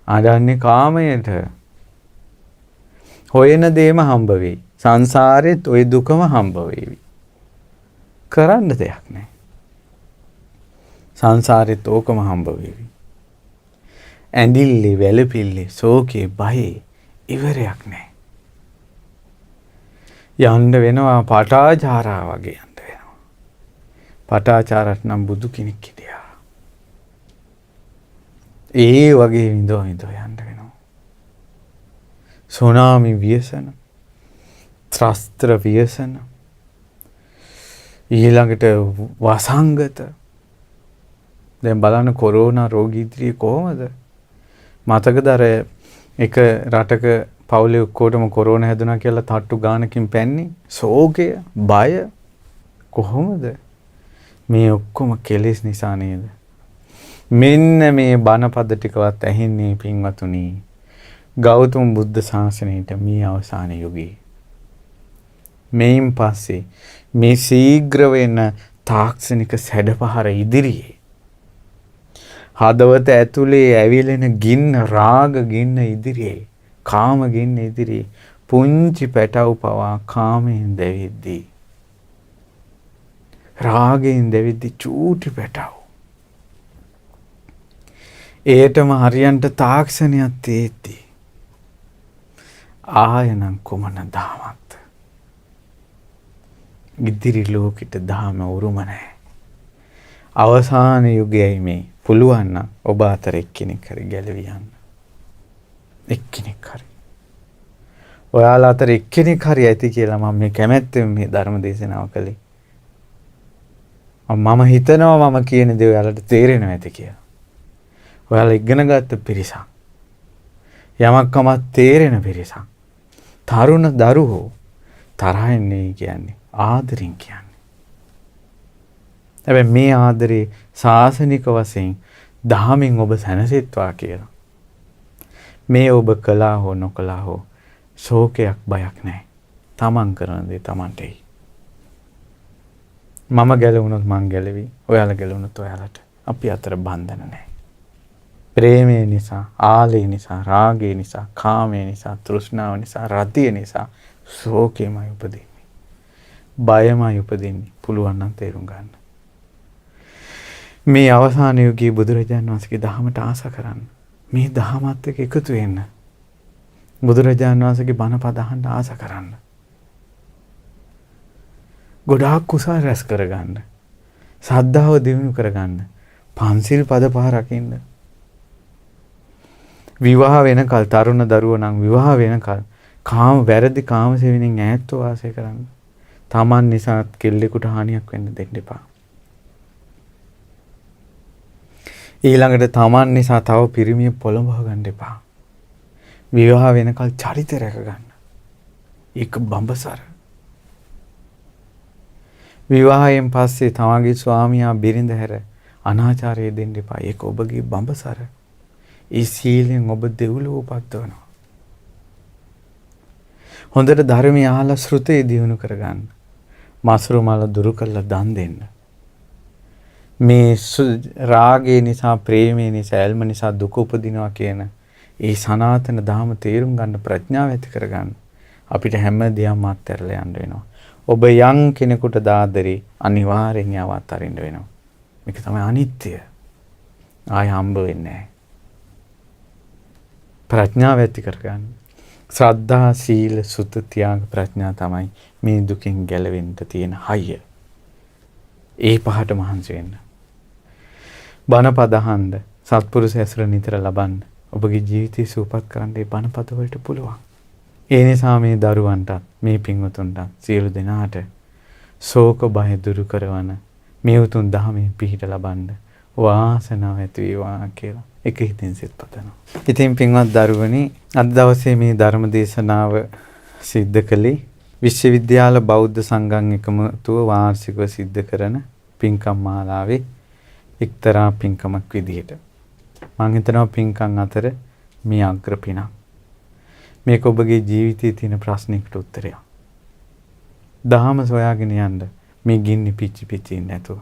[SPEAKER 1] අඬන්නේ කාමයට. හොයන දේම හම්බ වෙයි. සංසාරෙත් ওই දුකම හම්බ වෙවි. කරන්න දෙයක් නැහැ. සංසාරෙත් ඕකම හම්බ වෙවි. ඇඬිල්ලේ වැළපිල්ලේ ශෝකේ බයේ ඉවරයක් නැහැ. යන්න වෙනවා පටාචාරා වගේ යන්න වෙනවා. පටාචාරත් නම් බුදු කෙනෙක් හිටියා. ඒ වගේ විඳෝ යන්න වෙනවා. සුනාමි ව්‍යසන, ත්‍රස්ත්‍ර ව්‍යසන, ඊළඟට වසංගත. දැන් බලන්න කොරෝනා රෝගී ඉදිරියේ කොහොමද? මතකද අර එක රටක පවුලේ ඔක්කොටම කොරෝනා හැදුනා කියලා තට්ටු ගානකින් පැන්නේ? ශෝකය, බය කොහොමද? මේ ඔක්කොම කෙලෙස් නිසා නේද? මෙන්න මේ බණපද ටිකවත් ඇහින්නේ පින්වතුනි. ගෞතම බුද්ධ ශාසනයට මේ අවසාන යුගයේ. මේන් පස්සේ මේ ශීඝ්‍ර වෙන තාක්ෂණික සැඩපහර ඉදිරියේ හදවත ඇතුලේ ඇවිලෙන ගින්න රාග ගින්න ඉදිරියේ කාම ගින්න ඉදිරියේ පුංචි පැටව පවා කාමයෙන් දැවෙද්දී රාගයෙන් දැවෙද්දී චූටි පැටව ඒටම හරියන්ට තාක්ෂණයක් තේද්දී ආයනම් කුමන දාමක්ද ඉදිරි ලෝකෙට දාම උරුම නැහැ. අවසාන යුගයයි මේ. පුළුවන් නම් ඔබ අතර එක්කෙනෙක් හරි ගැලවි යන්න. එක්කෙනෙක් හරි. ඔයාලා අතර එක්කෙනෙක් හරි ඇති කියලා මම මේ කැමැත්තෙන් මේ ධර්ම දේශනාව කළේ. මම හිතනවා මම කියන දේ ඔයාලට තේරෙනවා ඇති කියලා. ඔයාලා ඉගෙන ගත්ත පිරිසක්. යමක්කම තේරෙන පිරිසක්. තරුණ දරුවෝ තරහින් නෙයි කියන්නේ ආදරෙන් කියන්නේ. හැබැයි මේ ආදරේ සාසනික වශයෙන් දහමින් ඔබ සැනසෙත්වා කියලා. මේ ඔබ කළා හෝ නොකළා හෝ ශෝකයක් බයක් නැහැ. තමන් කරන දේ තමන්ටයි. මම ගැලවුණොත් මං ගැලවි. ඔයාලා ගැලවුණොත් ඔයාලට. අපි අතර බන්ධන නැහැ. ප්‍රේමය නිසා, ආලය නිසා, රාගය නිසා, කාමය නිසා, තෘෂ්ණාව නිසා, රතිය නිසා ශෝකෙමයි උපදින්නේ. බයමයි උපදින්නේ. පුළුවන් නම් තේරුම් ගන්න. මේ අවසාන යුගයේ බුදුරජාණන් වහන්සේගේ දහමට ආස කරන්න. මේ දහමත් එක්ක එකතු වෙන්න. බුදුරජාණන් වහන්සේගේ බණපද අහන්න ආස කරන්න. ගොඩාක් කුසල රැස් කරගන්න. ශ්‍රද්ධාව දියුණු කරගන්න. පන්සිල් පද පහ රකින්න. විවාහ වෙනකල් තරුණ දරුවෝ නම් විවාහ වෙනකල් වැරදි කාම සෙවණෙන් ඈත්ව වාසය කරන්න. තමන් නිසා කෙල්ලෙකුට හානියක් වෙන්න දෙන්න එපා. ඊළඟට තමන් නිසා තව පිරිමිය පොළඹව ගන්න එපා. විවාහ වෙනකල් චරිත රැක ගන්න. ඒක බඹසර. විවාහයෙන් පස්සේ තමන්ගේ ස්වාමියා බිරිඳ හැර අනාචාරය දෙන්න එපා. ඒක ඔබගේ බඹසර. ඒ සීලෙන් ඔබ දෙව්ලොව උපද්දවනවා. හොඳට ධර්මය අහලා ශ්‍රුතේ දියුණු කරගන්න. මසුරු මල දුරු කළා දන් දෙන්න. මේ රාගය නිසා, ප්‍රේමය නිසා, ඇල්ම නිසා දුක උපදිනවා කියන ඒ සනාතන ධර්ම තේරුම් ගන්න ප්‍රඥාව ඇති කරගන්න. අපිට හැම දෙයක්ම අත්හැරලා යන්න වෙනවා. ඔබ යම් කෙනෙකුට දාදරේ අනිවාර්යෙන් යව අත්හරින්න වෙනවා. මේක තමයි අනිත්‍ය. ආය හම්බ වෙන්නේ නැහැ. ප්‍රඥාව ඇති කරගන්න. ශ්‍රද්ධා, සීල, සුත, ත්‍යාග, ප්‍රඥා තමයි මේ දුකින් ගැලවෙන්න තියෙන හයිය. ඒ පහට මහන්සි වෙන්න. බණපද අහන්න, සත්පුරුෂ ඇසුර නිතර ලබන්න. ඔබගේ ජීවිතය සූපත් කරන්න මේ බණපද වලට පුළුවන්. ඒ නිසා මේ දරුවන්ටත් මේ පින්වතුන්ටත් සියලු දෙනාට ශෝක බය දුරු කරවන මේ උතුම් ධහමේ පිහිට ලබන්න වාසනාව ඇති වේවා කියලා එක හිතින් සිත පතනවා. ඉතින් පින්වත් දරුවනි, අද දවසේ මේ ධර්ම දේශනාව සිද්ධ කළේ විශ්වවිද්‍යාල බෞද්ධ සංඝම් එකමුතුව වාර්ෂිකව සිද්ධ කරන පින්කම් මාලාවේ එක්තරා පින්කමක් විදිහට. මම හිතනවා පින්කම් අතර මේ අග්‍ර පිනක්. මේක ඔබගේ ජීවිතයේ තියෙන ප්‍රශ්නයකට උත්තරයක්. දහම සොයාගෙන යන්න මේ ගින්නි පිච්චි පිච්චි ඉන්නේ නැතුව.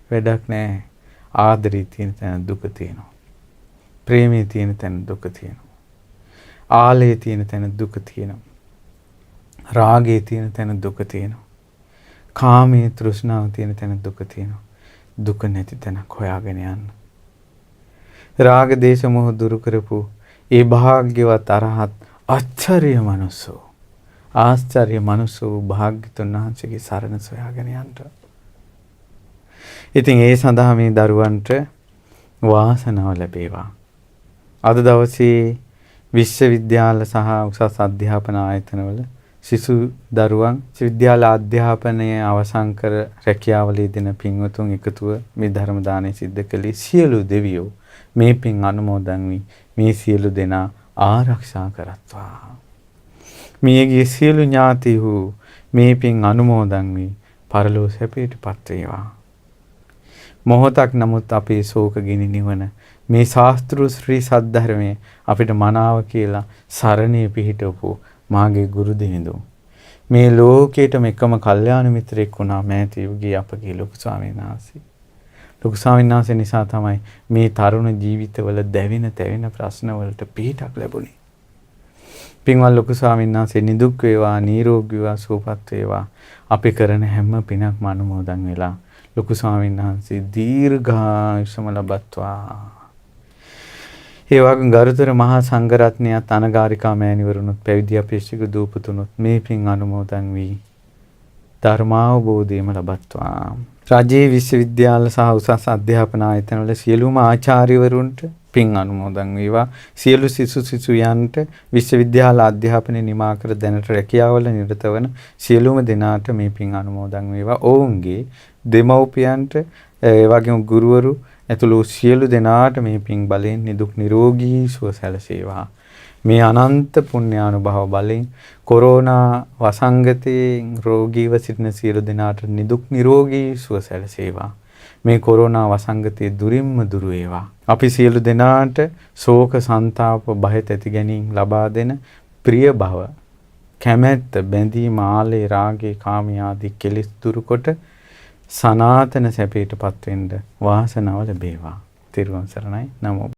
[SPEAKER 1] වැඩක් නැහැ. ආදරේ තියෙන තැන දුක තියෙනවා. ප්‍රේමයේ තියෙන තැන දුක තියෙනවා. ආලයේ තියෙන තැන දුක තියෙනවා. රාගයේ තියෙන තැන දුක තියෙනවා. කාමයේ තෘෂ්ණාව තියෙන තැන දුක තියෙනවා. දුක නැති තැනක් හොයාගෙන යන්න. රාග දේශ මොහ දුරු කරපු ඒ භාග්‍යවත් අරහත් ආශ්චර්ය මනුස්සෝ, ආශ්චර්ය මනුස්සෝ භාග්‍යතුන් වහන්සේගේ සරණ සොයාගෙන යන්න. ඉතින් ඒ සඳහා මේ දරුවන්ට වාසනාව ලැබේවා. අද දවසේ විශ්වවිද්‍යාල සහ උසස් අධ්‍යාපන ආයතනවල සිසු දරුවන් විද්‍යාල අධ්‍යාපනය අවසන් කර රැකියාවලදී දෙන පින්වතුන් එකතුව මේ ධර්ම දානය සිද්ධ කළේ. සියලු දෙවියෝ මේ පින් අනුමෝදන් වී මේ සියලු දෙනා ආරක්ෂා කරත්වා. මියගිය සියලු ඥාතීහු මේ පින් අනුමෝදන් වී පරලෝ සැපයටපත් වේවා. මොහොතක් නමුත් අපේ ශෝක ගිනි නිවන මේ ශාස්ත්‍රීය ශ්‍රී සද්ධර්මයේ අපිට මනාව කියලා සරණේ පිහිටවපු මාගේ ගුරු දෙවිඳු මේ ලෝකේටම එකම කල්යාණ මිත්‍රෙක් වුණා මෑත යුගයේ අපගේ ලොකු ස්වාමීන් වහන්සේ. ලොකු ස්වාමීන් වහන්සේ නිසා තමයි මේ තරුණ ජීවිතවල දැවෙන තැවෙන ප්‍රශ්න වලට පිහිටක් ලැබුණේ. පින්වත් ලොකු ස්වාමීන් වහන්සේ නිදුක් වේවා, නිරෝගී වේවා, සුවපත් වේවා. අපි කරන හැම පිනක්ම අනුමෝදන් වෙලා ලොකු ස්වාමීන් වහන්සේ දීර්ඝායුෂම ලබත්වා. ඒ වගේම ගරුතර මහා සංඝරත්නයත් අනගාരികා මෑණිවරුනුත් පැවිදි අපේක්ෂක දූපතුනුත් මේ පින් අනුමෝදන් වී ධර්මාවබෝධයම ලබත්වා. රජයේ විශ්වවිද්‍යාල සහ උසස් අධ්‍යාපන ආයතනවල සියලුම ආචාර්යවරුන්ට පින් අනුමෝදන් වේවා. සියලු සිසුයන්ට විශ්වවිද්‍යාල අධ්‍යාපනය නිමා කර දැනට රැකියාවල නිරත වන සියලුම දෙනාට මේ පින් අනුමෝදන් වේවා. ඔවුන්ගේ දෙමව්පියන්ට ඒ වගේම ගුරුවරු ඇතුළු සියලු දෙනාට මේ පින් බලෙන් නිදුක් නිරෝගී සුව සැලසේවා. මේ අනන්ත පුණ්‍යානුභව බලෙන් කොරෝනා වසංගතයෙන් රෝගීව සිටින සියලු දෙනාට නිදුක් නිරෝගී සුව සැලසේවා. මේ කොරෝනා වසංගතය දුරින්ම දුරු වේවා. අපි සියලු දෙනාට ශෝක සංතාප බය තැති ගැනීම ලබා දෙන ප්‍රිය භව කැමැත්ත බැඳීම ආලේ රාගේ කාමී ආදී කෙලෙස් දුරු කොට සනාතන සැපයටපත් වෙන්න වාසනාව ලැබේවා. තිරුවන් සරණයි. නමෝ